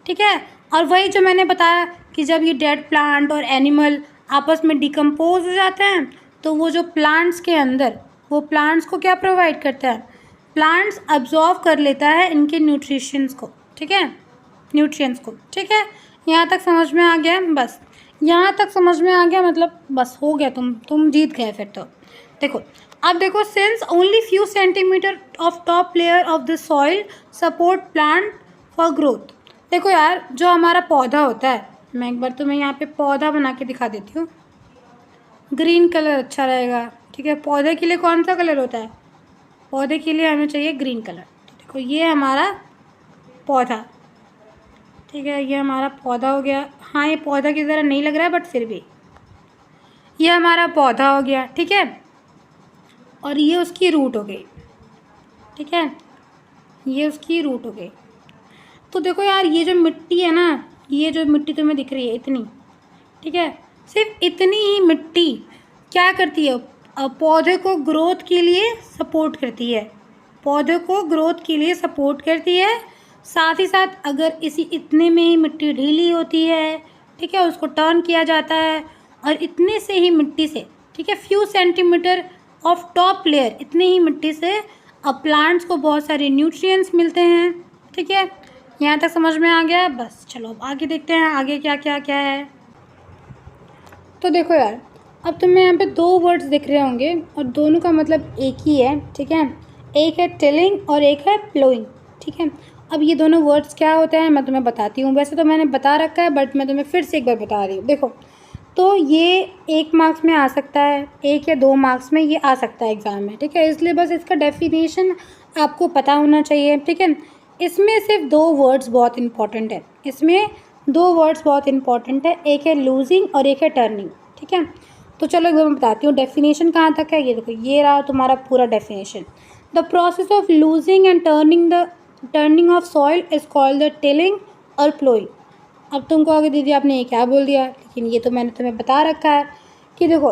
ठीक है। और वही जो मैंने बताया कि जब ये डेड प्लांट और एनिमल आपस में डिकम्पोज हो जाते हैं, तो वो जो प्लांट्स के अंदर, वो प्लांट्स को क्या प्रोवाइड करता है? प्लांट्स अब्जॉर्व कर लेता है इनके न्यूट्रिशंस को, ठीक है, न्यूट्रिएंट्स को, ठीक है। यहाँ तक समझ में आ गया? बस यहाँ तक समझ में आ गया, मतलब बस हो गया, तुम जीत गए फिर तो। देखो, अब देखो, since only few centimetre of top layer of the soil support plant for growth. देखो यार, जो हमारा पौधा होता है, मैं एक बार तुम्हें यहाँ पे पौधा बना के दिखा देती हूँ। ग्रीन कलर अच्छा रहेगा, ठीक है। पौधे के लिए कौन सा कलर होता है? पौधे के लिए हमें चाहिए ग्रीन कलर। देखो, ये हमारा पौधा, ठीक है, ये हमारा पौधा हो गया। हाँ, ये पौधा की तरह नहीं लग रहा है बट फिर भी ये हमारा पौधा हो गया, ठीक है। और ये उसकी रूट हो गई, ठीक है, ये उसकी रूट हो गई। तो देखो यार, ये जो मिट्टी है ना, ये जो मिट्टी तुम्हें दिख रही है इतनी, ठीक है, सिर्फ इतनी ही मिट्टी क्या करती है? पौधे को ग्रोथ के लिए सपोर्ट करती है, पौधे को ग्रोथ के लिए सपोर्ट करती है। साथ ही साथ अगर इतने में ही मिट्टी ढीली होती है, ठीक है, उसको टर्न किया जाता है और इतने से ही मिट्टी से, ठीक है, few centimetre of top layer, इतनी ही मिट्टी से अब प्लांट्स को बहुत सारे न्यूट्रिएंट्स मिलते हैं, ठीक है। यहाँ तक समझ में आ गया? बस चलो अब आगे देखते हैं आगे क्या क्या क्या है। तो देखो यार, अब तुम्हें यहाँ पे दो वर्ड्स दिख रहे होंगे और दोनों का मतलब एक ही है, ठीक है, एक है टिलिंग और एक है प्लोइंग, ठीक है। अब ये दोनों वर्ड्स क्या होते हैं मैं तुम्हें बताती हूँ, वैसे तो मैंने बता रखा है बट मैं तुम्हें फिर से एक बार बता रही हूँ। देखो, तो ये 1 मार्क्स में आ सकता है, 1 या 2 मार्क्स में ये आ सकता है एग्ज़ाम में, ठीक है, इसलिए बस इसका डेफिनेशन आपको पता होना चाहिए, ठीक है। इसमें सिर्फ 2 वर्ड्स बहुत इंपॉर्टेंट है, इसमें 2 वर्ड्स बहुत इंपॉर्टेंट है, एक है लूजिंग और एक है टर्निंग, ठीक है। तो चलो एक बार मैं बताती हूँ डेफिनेशन कहाँ तक है। ये देखो, ये रहा तुम्हारा पूरा definition. The process of losing and turning of soil is called the tilling और प्लोइंग। अब तुमको आगे दीदी आपने ये क्या बोल दिया, लेकिन ये तो मैंने तुम्हें बता रखा है कि देखो,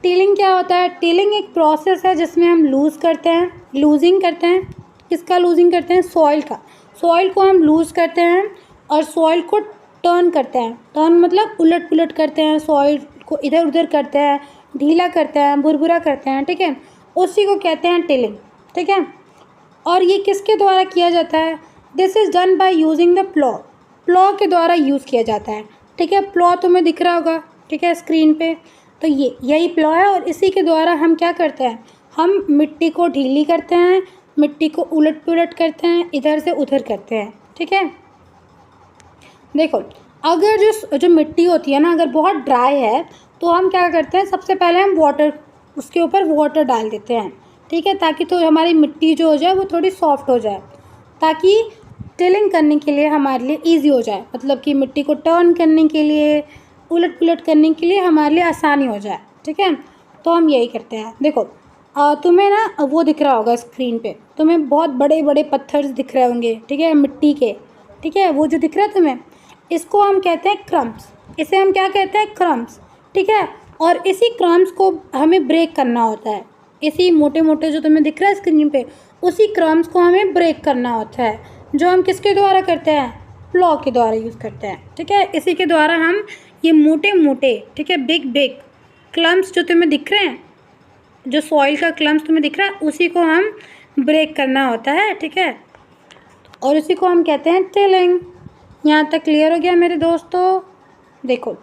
टिलिंग क्या होता है? टिलिंग एक प्रोसेस है जिसमें हम लूज़िंग करते हैं। किसका लूजिंग करते हैं? सॉइल का। सॉइल को हम लूज़ करते हैं और सॉइल को टर्न करते हैं। टर्न मतलब उलट पुलट करते हैं, सॉइल को इधर उधर करते हैं, ढीला करते हैं, भुरभुरा करते हैं, ठीक है, उसी को कहते हैं टिलिंग, ठीक है। और ये किसके द्वारा किया जाता है? This is done by using the plough. Plough के द्वारा यूज़ किया जाता है, ठीक है। प्लॉ तुम्हें दिख रहा होगा, ठीक है, स्क्रीन पे। तो ये यही प्लॉ है और इसी के द्वारा हम क्या करते हैं? हम मिट्टी को ढीली करते हैं, मिट्टी को उलट पुलट करते हैं, इधर से उधर करते हैं, ठीक है। देखो, अगर जो जो मिट्टी होती है ना, अगर बहुत ड्राई है तो हम क्या करते हैं, सबसे पहले हम वाटर, उसके ऊपर वाटर डाल देते हैं, ठीक है, ताकि तो हमारी मिट्टी जो हो जाए वो थोड़ी सॉफ्ट हो जाए, ताकि टिलिंग करने के लिए हमारे लिए इजी हो जाए, मतलब कि मिट्टी को टर्न करने के लिए, उलट पुलट करने के लिए हमारे लिए आसानी हो जाए, ठीक है। तो हम यही करते हैं। देखो तुम्हें ना वो दिख रहा होगा स्क्रीन पे, तुम्हें बहुत बड़े बड़े पत्थर दिख रहे होंगे, ठीक है, मिट्टी के, ठीक है, वो जो दिख रहा है तुम्हें, इसको हम कहते हैं क्रम्स। इसे हम क्या कहते हैं, क्रम्स, ठीक है। और इसी क्रम्स को हमें ब्रेक करना होता है, इसी मोटे मोटे जो तुम्हें दिख रहा है स्क्रीन पे, उसी क्रम्स को हमें ब्रेक करना होता है, जो हम किसके द्वारा करते हैं, प्लॉ के द्वारा यूज़ करते हैं, ठीक है। इसी के द्वारा हम ये मोटे मोटे, ठीक है, बिग बिग क्लम्स जो तुम्हें दिख रहे हैं, जो सॉइल का क्लम्स तुम्हें दिख रहा है, उसी को हम ब्रेक करना होता है, ठीक है। और उसी को हम कहते हैं टिलिंग। यहाँ तक क्लियर हो गया मेरे दोस्तों। देखो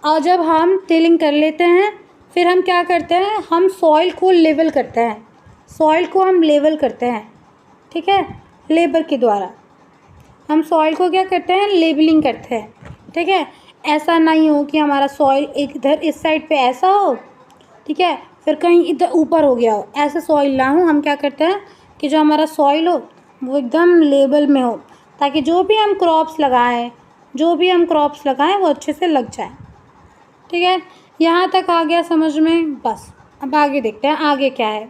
और जब हम टिलिंग कर लेते हैं, फिर हम क्या करते हैं, हम सॉइल को लेवल करते हैं, सॉइल को हम लेवल करते हैं, ठीक है, लेबर के द्वारा हम सॉइल को क्या करते हैं, लेबलिंग करते हैं, ठीक है। ऐसा नहीं हो कि हमारा सॉइल एक इधर इस साइड पे ऐसा हो, ठीक है, फिर कहीं इधर ऊपर हो गया हो, ऐसा सॉइल ना हो। हम क्या करते हैं कि जो हमारा सॉइल हो वो एकदम लेवल में हो, ताकि जो भी हम क्रॉप्स लगाएं, वो अच्छे से लग जाए, ठीक है। यहाँ तक आ गया समझ में। बस अब आगे देखते हैं आगे क्या है।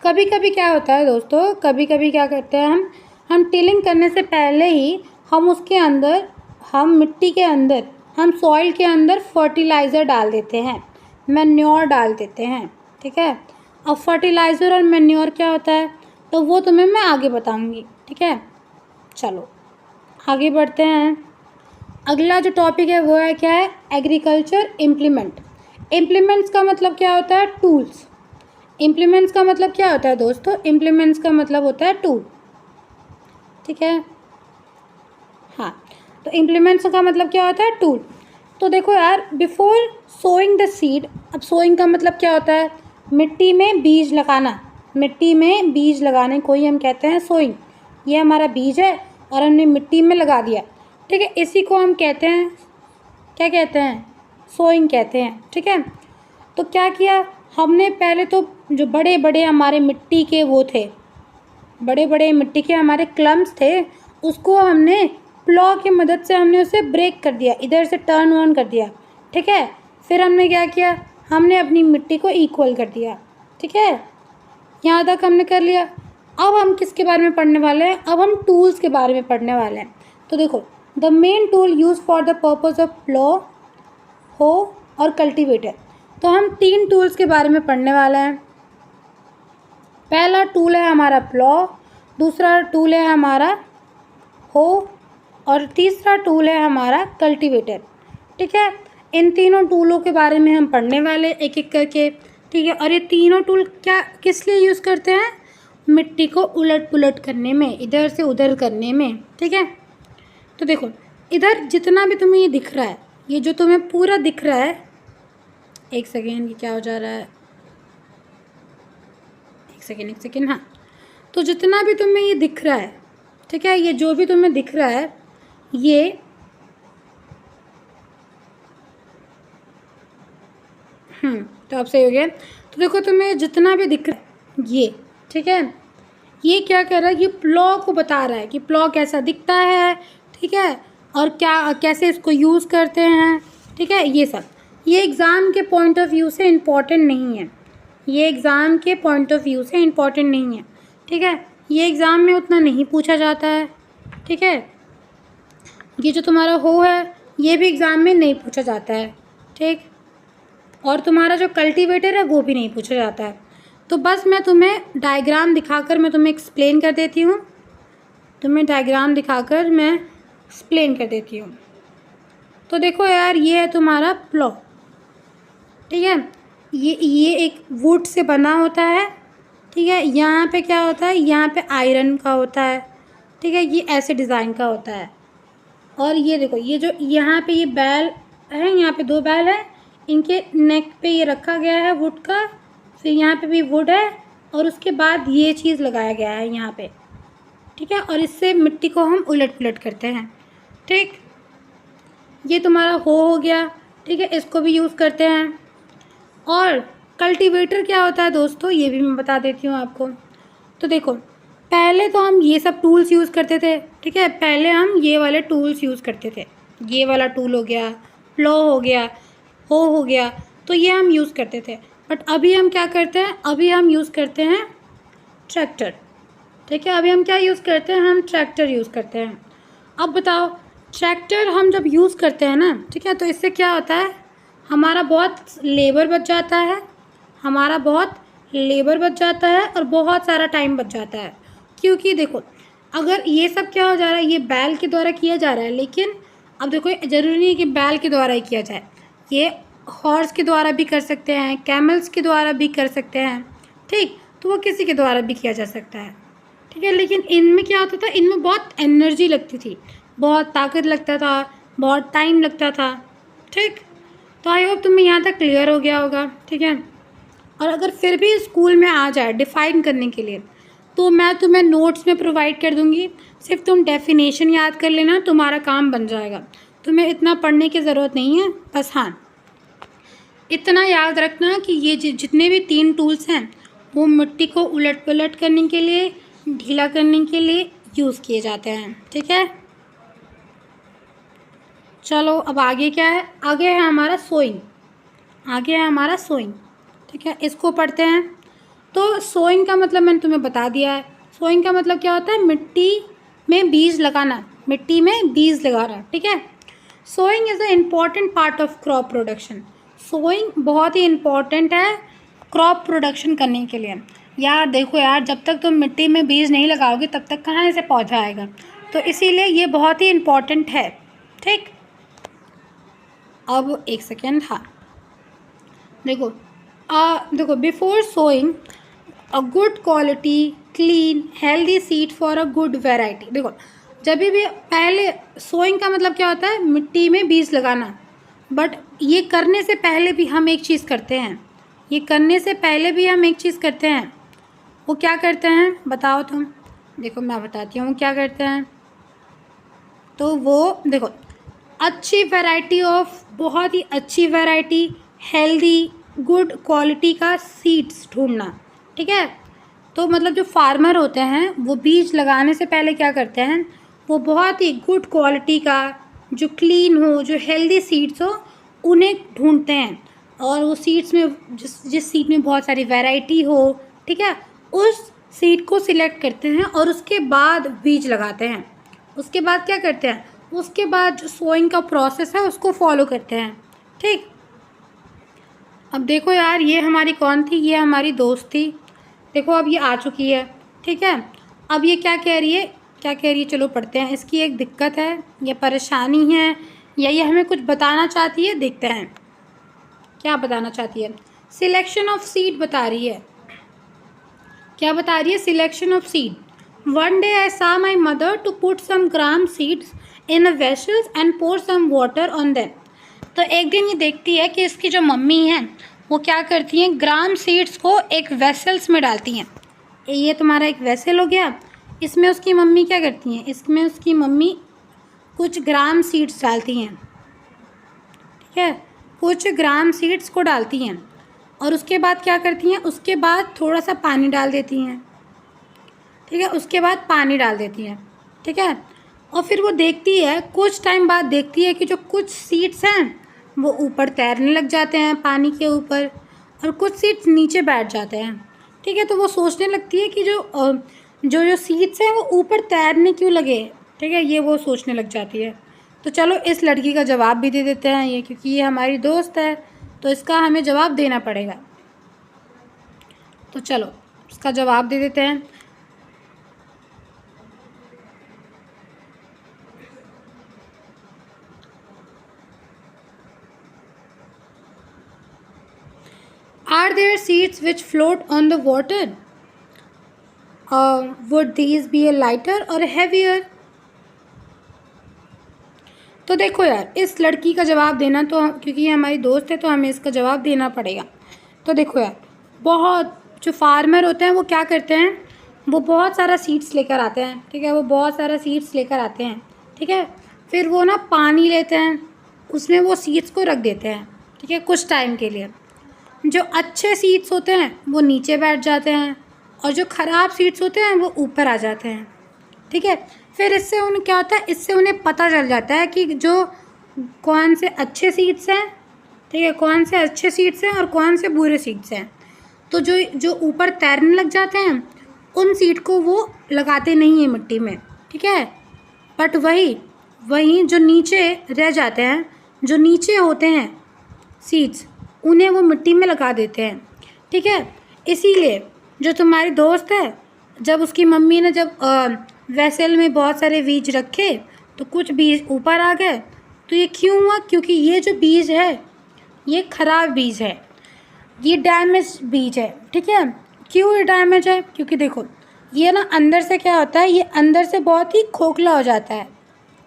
कभी कभी क्या होता है दोस्तों, कभी कभी क्या करते हैं हम टिलिंग करने से पहले ही हम उसके अंदर, हम मिट्टी के अंदर, हम सॉइल के अंदर फर्टिलाइज़र डाल देते हैं, मैन्योर डाल देते हैं, ठीक है। अब फर्टिलाइज़र और मैन्योर क्या होता है, तो वो तुम्हें मैं आगे बताऊंगी, ठीक है। चलो आगे बढ़ते हैं। अगला जो टॉपिक है वो है क्या है, एग्रीकल्चर इम्प्लीमेंट। इम्प्लीमेंट्स का मतलब क्या होता है, टूल्स। इम्प्लीमेंट्स का मतलब क्या होता है दोस्तों, इम्प्लीमेंट्स का मतलब होता है टूल, ठीक है। हाँ, तो इम्प्लीमेंट्स का मतलब क्या होता है, टूल। तो देखो यार, बिफोर सोइंग द सीड, अब सोइंग का मतलब क्या होता है, मिट्टी में बीज लगाना, मिट्टी में बीज लगाने को ही हम कहते हैं सोइंग। ये हमारा बीज है और हमने मिट्टी में लगा दिया, ठीक है, इसी को हम कहते हैं, क्या कहते हैं, सोइंग कहते हैं, ठीक है। तो क्या किया हमने, पहले तो जो बड़े बड़े हमारे मिट्टी के वो थे, बड़े बड़े मिट्टी के हमारे क्लम्स थे, उसको हमने प्लॉ की मदद से हमने उसे ब्रेक कर दिया, इधर से टर्न ऑन कर दिया, ठीक है। फिर हमने क्या किया, हमने अपनी मिट्टी को इक्वल कर दिया, ठीक है। यहाँ तक हमने कर लिया। अब हम किसके बारे में पढ़ने वाले हैं, अब हम टूल्स के बारे में पढ़ने वाले हैं। तो देखो, the main tool use for the purpose of plough, हो और कल्टीवेटर। तो हम 3 टूल्स के बारे में पढ़ने वाले हैं। पहला टूल है हमारा प्लॉ, दूसरा टूल है हमारा हो और तीसरा टूल है हमारा कल्टीवेटर, ठीक है। इन तीनों टूलों के बारे में हम पढ़ने वाले एक एक करके, ठीक है। और ये तीनों टूल क्या किस लिए यूज़ करते हैं, मिट्टी को उलट पुलट करने में, इधर से उधर करने में, ठीक है। तो देखो इधर जितना भी तुम्हें ये दिख रहा है, ये जो तुम्हें पूरा दिख रहा है, एक सेकेंड, ये क्या हो जा रहा है, एक सेकेंड, हाँ। तो जितना भी तुम्हें ये दिख रहा है, ठीक है, ये जो भी तुम्हें दिख रहा है, ये तो अब सही हो गया। तो देखो तुम्हें जितना भी दिख रहा है ये, ठीक है, ये क्या कर रहा है, ये प्लॉ को बता रहा है कि प्लॉ कैसा दिखता है, ठीक है, और क्या कैसे इसको यूज़ करते हैं, ठीक है। ये सब ये एग्ज़ाम के पॉइंट ऑफ व्यू से इम्पॉर्टेंट नहीं है, ये एग्ज़ाम के पॉइंट ऑफ व्यू से इम्पॉर्टेंट नहीं है, ठीक है। ये एग्ज़ाम में उतना नहीं पूछा जाता है, ठीक है। ये जो तुम्हारा हो है, ये भी एग्ज़ाम में नहीं पूछा जाता है, ठीक। और तुम्हारा जो कल्टीवेटर है वो भी नहीं पूछा जाता है। तो बस मैं तुम्हें डायग्राम दिखाकर मैं तुम्हें एक्सप्लेन कर देती हूँ, तुम्हें डायग्राम दिखाकर मैं एक्सप्लेन कर देती हूँ। तो देखो यार, ये है तुम्हारा प्लॉ, ठीक है। ये एक वुड से बना होता है, ठीक है। यहाँ पे क्या होता है, यहाँ पे आयरन का होता है, ठीक है, ये ऐसे डिज़ाइन का होता है। और ये देखो, ये जो यहाँ पे ये बैल है, यहाँ पे 2 बैल है, इनके नेक पे ये रखा गया है वुड का, फिर यहाँ पे भी वुड है, और उसके बाद ये चीज़ लगाया गया है यहाँ पे, ठीक है। और इससे मिट्टी को हम उलट पुलट करते हैं। ठीक, ये तुम्हारा हो गया। ठीक है, इसको भी यूज़ करते हैं। और कल्टीवेटर क्या होता है दोस्तों, ये भी मैं बता देती हूँ आपको। तो देखो, पहले तो हम ये सब टूल्स यूज़ करते थे। ठीक है, पहले हम ये वाले टूल्स यूज़ करते थे। ये वाला टूल हो गया, प्लो हो गया, हो गया, तो ये हम यूज़ करते थे। बट अभी हम क्या करते हैं, अभी हम यूज़ करते हैं ट्रैक्टर। ठीक है, अभी हम क्या यूज़ करते हैं, हम ट्रैक्टर यूज़ करते हैं। अब बताओ, ट्रैक्टर हम जब यूज़ करते हैं ना, ठीक है, तो इससे क्या होता है, हमारा बहुत लेबर बच जाता है, हमारा बहुत लेबर बच जाता है और बहुत सारा टाइम बच जाता है। क्योंकि देखो, अगर ये सब क्या हो जा रहा है, ये बैल के द्वारा किया जा रहा है, लेकिन अब देखो ज़रूरी नहीं है कि बैल के द्वारा ही किया जाए, ये हॉर्स के द्वारा भी कर सकते हैं, कैमल्स के द्वारा भी कर सकते हैं। ठीक, तो वो किसी के द्वारा भी किया जा सकता है। ठीक है, लेकिन इनमें क्या होता था, इनमें बहुत एनर्जी लगती थी, बहुत ताकत लगता था, बहुत टाइम लगता था। ठीक, तो आई होप तुम्हें यहाँ तक क्लियर हो गया होगा। ठीक है, और अगर फिर भी स्कूल में आ जाए डिफ़ाइन करने के लिए, तो मैं तुम्हें नोट्स में प्रोवाइड कर दूँगी, सिर्फ तुम डेफिनेशन याद कर लेना, तुम्हारा काम बन जाएगा। तुम्हें इतना पढ़ने की ज़रूरत नहीं है। बस हाँ, इतना याद रखना कि ये जितने भी 3 टूल्स हैं, वो मिट्टी को उलट पलट करने के लिए, ढीला करने के लिए यूज़ किए जाते हैं। ठीक है, चलो अब आगे क्या है, आगे है हमारा सोइंग। आगे है हमारा सोइंग। ठीक है, इसको पढ़ते हैं। तो सोइंग का मतलब मैंने तुम्हें बता दिया है। सोइंग का मतलब क्या होता है, मिट्टी में बीज लगाना, मिट्टी में बीज लगाना। ठीक है, sowing is the important part of crop production. Sowing बहुत ही इम्पॉर्टेंट है क्रॉप प्रोडक्शन करने के लिए। यार देखो यार, जब तक तुम मिट्टी में बीज नहीं लगाओगे तब तक कहाँ से पौधा आएगा, तो इसीलिए ये बहुत ही इम्पॉर्टेंट है। ठीक, अब एक सेकेंड, हाँ देखो, देखो, before sowing a good quality clean healthy seed for a good variety. देखो, जब भी पहले सोइंग का मतलब क्या होता है, मिट्टी में बीज लगाना। बट ये करने से पहले भी हम एक चीज़ करते हैं, ये करने से पहले भी हम एक चीज़ करते हैं। वो क्या करते हैं बताओ तुम। देखो मैं बताती हूँ वो क्या करते हैं। तो वो देखो, अच्छी वैरायटी ऑफ, बहुत ही अच्छी वैरायटी, हेल्दी गुड क्वालिटी का सीड्स ढूंढना। ठीक है, तो मतलब जो फार्मर होते हैं वो बीज लगाने से पहले क्या करते हैं, वो बहुत ही गुड क्वालिटी का, जो क्लीन हो, जो हेल्दी सीड्स हो, उन्हें ढूंढते हैं। और वो सीड्स में जिस सीड में बहुत सारी वैरायटी हो, ठीक है, उस सीड को सिलेक्ट करते हैं और उसके बाद बीज लगाते हैं। उसके बाद क्या करते हैं, उसके बाद जो सोइंग का प्रोसेस है उसको फॉलो करते हैं। ठीक, अब देखो यार, ये हमारी कौन थी, ये हमारी दोस्त थी। देखो अब ये आ चुकी है। ठीक है, अब ये क्या कह रही है, क्या कह रही है, चलो पढ़ते हैं। इसकी एक दिक्कत है या परेशानी है, या ये हमें कुछ बताना चाहती है, देखते हैं क्या बताना चाहती है। सिलेक्शन ऑफ सीड बता रही है। क्या बता रही है, selection of seed. One day I saw my mother to put some gram seeds in a vessels and pour some water on them. तो एक दिन ये देखती है कि इसकी जो मम्मी हैं वो क्या करती हैं, ग्राम सीड्स को एक वेसल्स में डालती हैं। ये तुम्हारा एक वेसल हो गया, इसमें उसकी मम्मी क्या करती हैं, इसमें उसकी मम्मी कुछ ग्राम सीड्स डालती हैं। ठीक है, कुछ ग्राम सीड्स को डालती हैं और उसके बाद क्या करती हैं, उसके बाद थोड़ा सा पानी डाल देती हैं। ठीक है, उसके बाद पानी डाल देती हैं। ठीक है, और फिर वो देखती है, कुछ टाइम बाद देखती है कि जो कुछ सीड्स हैं वो ऊपर तैरने लग जाते हैं पानी के ऊपर, और कुछ सीड्स नीचे बैठ जाते हैं। ठीक है, तो वो सोचने लगती है कि जो सीड्स हैं वो ऊपर तैरने क्यों लगे। ठीक है, ये वो सोचने लग जाती है। तो चलो इस लड़की का जवाब भी दे देते हैं ये, क्योंकि ये हमारी दोस्त है तो इसका हमें जवाब देना पड़ेगा। तो चलो इसका जवाब दे देते हैं। Are there seeds which float on the water? Would these be a lighter or a heavier? तो देखो यार, इस लड़की का जवाब देना, तो क्योंकि ये हमारी दोस्त है तो हमें इसका जवाब देना पड़ेगा। तो देखो यार, बहुत जो फार्मर होते हैं वो क्या करते हैं, वो बहुत सारा सीड्स लेकर आते हैं। ठीक है, वो बहुत सारा सीड्स लेकर आते हैं। ठीक है, फिर वो ना पानी लेते हैं, उसमें वो सीड्स को रख देते हैं, ठीक है, कुछ टाइम के लिए। जो अच्छे सीड्स होते हैं वो नीचे बैठ जाते हैं और जो ख़राब सीड्स होते हैं वो ऊपर आ जाते हैं, ठीक है। फिर इससे उन्हें क्या होता है, इससे उन्हें पता चल जाता है कि जो कौन से अच्छे सीड्स हैं, ठीक है, कौन से अच्छे सीड्स हैं और कौन से बुरे सीड्स हैं। तो जो जो ऊपर तैरने लग जाते हैं उन सीड को वो लगाते नहीं हैं मिट्टी में, ठीक है। बट वहीं जो नीचे रह जाते हैं, जो नीचे होते हैं सीड्स, उन्हें वो मिट्टी में लगा देते हैं, ठीक है। इसीलिए जो तुम्हारी दोस्त है, जब उसकी मम्मी ने जब वेसल में बहुत सारे बीज रखे तो कुछ बीज ऊपर आ गए। तो ये क्यों हुआ? क्योंकि ये जो बीज है ये ख़राब बीज है, ये डैमेज बीज है, ठीक है। क्यों ये डैमेज है? क्योंकि देखो ये ना अंदर से क्या होता है, ये अंदर से बहुत ही खोखला हो जाता है,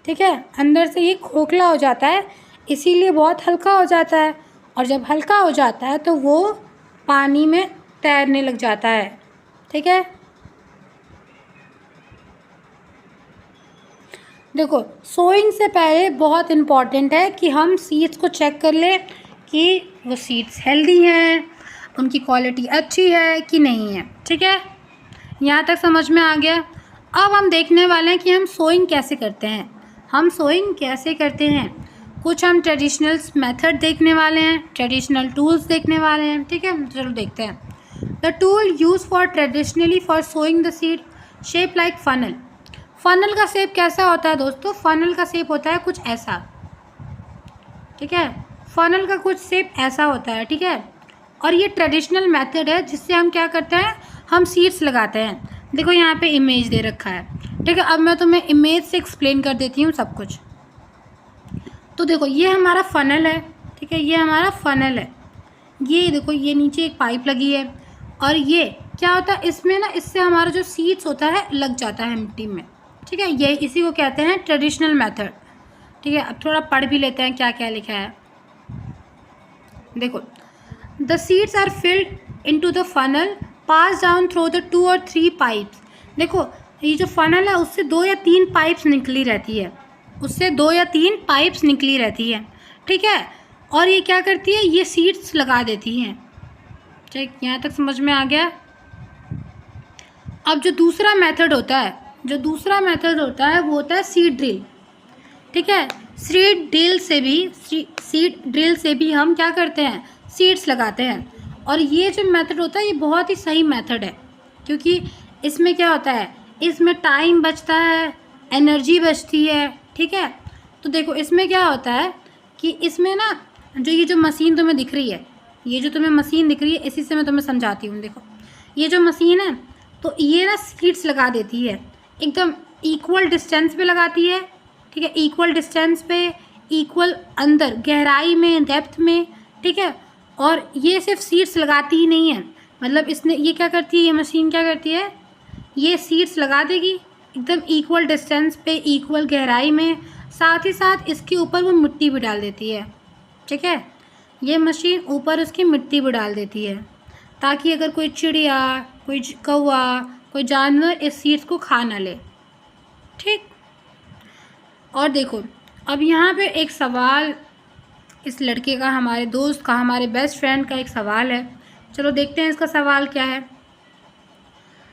ठीक है। अंदर से ये खोखला हो जाता है, इसीलिए बहुत हल्का हो जाता है। और जब हल्का हो जाता है तो वो पानी में तैरने लग जाता है, ठीक है। देखो सोइंग से पहले बहुत इम्पॉर्टेंट है कि हम सीड्स को चेक कर लें कि वो सीड्स हेल्दी हैं, उनकी क्वालिटी अच्छी है कि नहीं है, ठीक है। यहाँ तक समझ में आ गया। अब हम देखने वाले हैं कि हम सोइंग कैसे करते हैं। हम सोइंग कैसे करते हैं, कुछ हम ट्रेडिशनल मेथड देखने वाले हैं, ट्रेडिशनल टूल्स देखने वाले हैं, ठीक है। चलो देखते हैं। The tool use for traditionally for sowing the seed shape like funnel. Funnel का शेप कैसा होता है दोस्तों? फनल का शेप होता है कुछ ऐसा, ठीक है। फनल का कुछ शेप ऐसा होता है, ठीक है। और ये ट्रेडिशनल मेथड है जिससे हम क्या करते हैं, हम सीड्स लगाते हैं। देखो यहाँ पे इमेज दे रखा है, ठीक है। अब मैं तुम्हें इमेज से एक्सप्लेन कर देती हूँ सब कुछ। तो देखो ये हमारा फ़नल है, ठीक है, ये हमारा फ़नल है। ये देखो ये नीचे एक पाइप लगी है और ये क्या होता है, इसमें ना इससे हमारा जो सीड्स होता है लग जाता है मिट्टी में, ठीक है। ये इसी को कहते हैं ट्रेडिशनल मेथड, ठीक है। अब थोड़ा पढ़ भी लेते हैं क्या क्या लिखा है। देखो the seeds are filled into the funnel pass down through the 2 और 3 पाइप्स। देखो ये जो फनल है उससे 2 या 3 पाइप्स निकली रहती है, उससे 2 या 3 पाइप्स निकली रहती है, ठीक है। और ये क्या करती है, ये सीड्स लगा देती हैं, ठीक। यहाँ तक समझ में आ गया। अब जो दूसरा मेथड होता है, वो होता है सीड ड्रिल, ठीक है। सीड ड्रिल से भी हम क्या करते हैं, सीड्स लगाते हैं। और ये जो मेथड होता है ये बहुत ही सही मेथड है, क्योंकि इसमें क्या होता है, इसमें टाइम बचता है, एनर्जी बचती है, ठीक है। तो देखो इसमें क्या होता है कि इसमें ना ये जो मशीन तुम्हें दिख रही है, ये जो तुम्हें मशीन दिख रही है, इसी से मैं तुम्हें समझाती हूँ। देखो ये जो मशीन है तो ये ना सीड्स लगा देती है, एकदम इक्वल डिस्टेंस पे लगाती है, ठीक है। इक्वल डिस्टेंस पे, इक्वल अंदर गहराई में, डेप्थ में, ठीक है। और ये सिर्फ सीड्स लगाती ही नहीं है, मतलब इसने ये क्या करती है, ये मशीन क्या करती है, ये सीड्स लगा देगी एकदम इक्वल डिस्टेंस पे, इक्वल गहराई में, साथ ही साथ इसके ऊपर वो मिट्टी भी डाल देती है, ठीक है। ये मशीन ऊपर उसकी मिट्टी भी डाल देती है ताकि अगर कोई चिड़िया, कोई कौवा, कोई जानवर इस सीड्स को खा ना ले, ठीक। और देखो अब यहाँ पे एक सवाल इस लड़के का, हमारे दोस्त का, हमारे बेस्ट फ्रेंड का एक सवाल है। चलो देखते हैं इसका सवाल क्या है।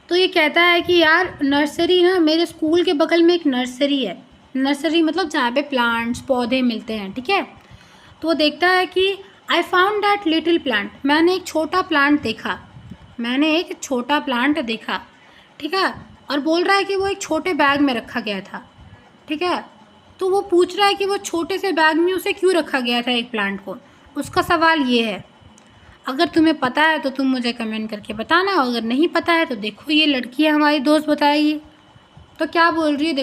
तो ये कहता है कि यार नर्सरी ना, मेरे स्कूल के बगल में एक नर्सरी है। नर्सरी मतलब जहाँ पे प्लांट्स, पौधे मिलते हैं, ठीक है। तो वो देखता है कि I found that little plant, मैंने एक छोटा प्लांट देखा, ठीक है। और बोल रहा है कि वो एक छोटे बैग में रखा गया था, ठीक है। तो वो पूछ रहा है कि वो छोटे से बैग में उसे क्यों रखा गया था एक प्लांट को। उसका सवाल ये है। अगर तुम्हें पता है तो तुम मुझे कमेंट करके बताना, अगर नहीं पता है तो देखो ये लड़की है हमारी दोस्त बताएगी तो क्या बोल रही है।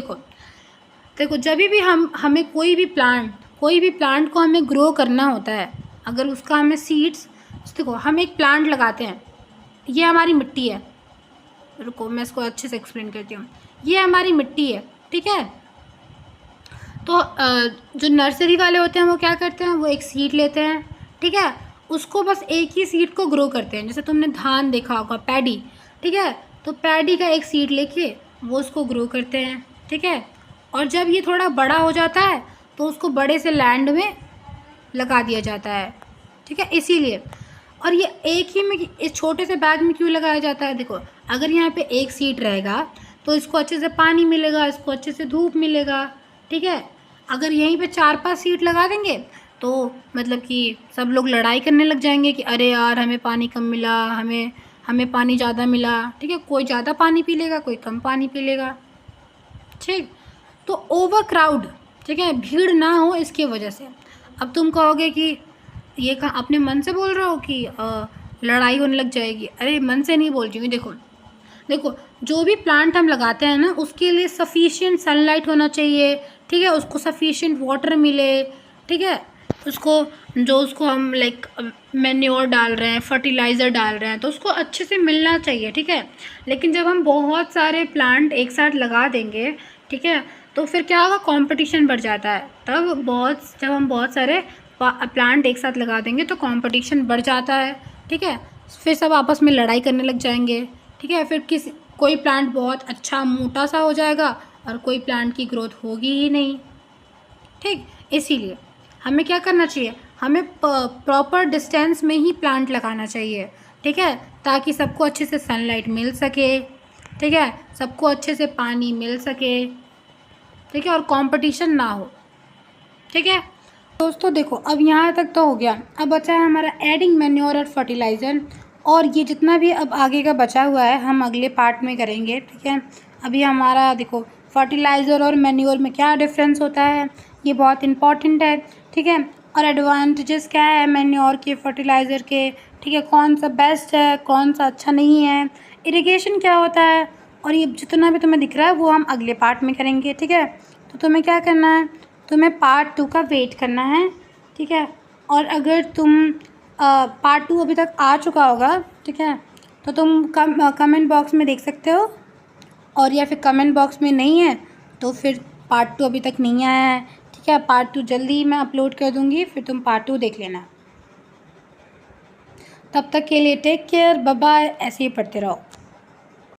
देखो जब भी हमें कोई भी प्लांट को हमें ग्रो करना होता है, अगर उसका हमें सीड्स, देखो हम एक प्लांट लगाते हैं, ये हमारी मिट्टी है, रुको मैं इसको अच्छे से एक्सप्लेन करती हूँ। ये हमारी मिट्टी है, ठीक है। तो जो नर्सरी वाले होते हैं वो क्या करते हैं, वो एक सीड लेते हैं, ठीक है। उसको बस एक ही सीड को ग्रो करते हैं। जैसे तुमने धान देखा होगा, पैडी, ठीक है। तो पैडी का एक सीड लेके वो उसको ग्रो करते हैं, ठीक है। और जब ये थोड़ा बड़ा हो जाता है तो उसको बड़े से लैंड में लगा दिया जाता है, ठीक है, इसीलिए। और ये एक ही में, इस छोटे से बैग में क्यों लगाया जाता है? देखो, अगर यहाँ पे एक सीट रहेगा तो इसको अच्छे से पानी मिलेगा, इसको अच्छे से धूप मिलेगा, ठीक है। अगर यहीं पे 4-5 सीट लगा देंगे तो मतलब कि सब लोग लड़ाई करने लग जाएंगे कि अरे यार हमें पानी कम मिला, हमें पानी ज़्यादा मिला, ठीक है। कोई ज़्यादा पानी पी लेगा, कोई कम पानी पी लेगा, ठीक। तो ओवर क्राउड, ठीक है, भीड़ ना हो इसकी वजह से। अब तुम कहोगे कि ये कहाँ अपने मन से बोल रहे हो कि लड़ाई होने लग जाएगी? अरे मन से नहीं बोल रही हूँ। देखो देखो, जो भी प्लांट हम लगाते हैं ना, उसके लिए सफिशिएंट सनलाइट होना चाहिए, ठीक है, उसको सफिशिएंट वाटर मिले, ठीक है, उसको हम लाइक मैन्योर डाल रहे हैं, फर्टिलाइज़र डाल रहे हैं तो उसको अच्छे से मिलना चाहिए, ठीक है। लेकिन जब हम बहुत सारे प्लांट एक साथ लगा देंगे, ठीक है, तो फिर क्या होगा, कंपटीशन बढ़ जाता है। जब हम बहुत सारे प्लांट एक साथ लगा देंगे तो कंपटीशन बढ़ जाता है, ठीक है। फिर सब आपस में लड़ाई करने लग जाएंगे, ठीक है। फिर कोई प्लांट बहुत अच्छा मोटा सा हो जाएगा और कोई प्लांट की ग्रोथ होगी ही नहीं, ठीक। इसीलिए हमें क्या करना चाहिए, हमें प्रॉपर डिस्टेंस में ही प्लांट लगाना चाहिए, ठीक है, ताकि सबको अच्छे से सनलाइट मिल सके, ठीक है, सबको अच्छे से पानी मिल सके, ठीक है, और कंपटीशन ना हो, ठीक है। दोस्तों देखो, अब यहाँ तक तो हो गया, अब बचा है हमारा एडिंग मैन्योर और फर्टिलाइज़र। और ये जितना भी अब आगे का बचा हुआ है हम अगले पार्ट में करेंगे, ठीक है। अभी हमारा देखो, फर्टिलाइज़र और मैन्योर में क्या डिफरेंस होता है, ये बहुत इंपॉर्टेंट है, ठीक है। और एडवांटेजेस क्या है मैन्योर के, फर्टिलाइज़र के, ठीक है, कौन सा बेस्ट है, कौन सा अच्छा नहीं है, इरिगेशन क्या होता है, और ये जितना भी तुम्हें दिख रहा है वो हम अगले पार्ट में करेंगे, ठीक है। तो तुम्हें क्या करना है, तुम्हें पार्ट 2 का वेट करना है, ठीक है। और अगर तुम पार्ट 2 अभी तक आ चुका होगा, ठीक है, तो तुम कमेंट बॉक्स में देख सकते हो, और या फिर कमेंट बॉक्स में नहीं है तो फिर पार्ट 2 अभी तक नहीं आया है, ठीक है। पार्ट 2 जल्दी ही मैं अपलोड कर दूँगी, फिर तुम पार्ट 2 देख लेना। तब तक के लिए टेक केयर, बाय बाय, ऐसे ही पढ़ते रहो।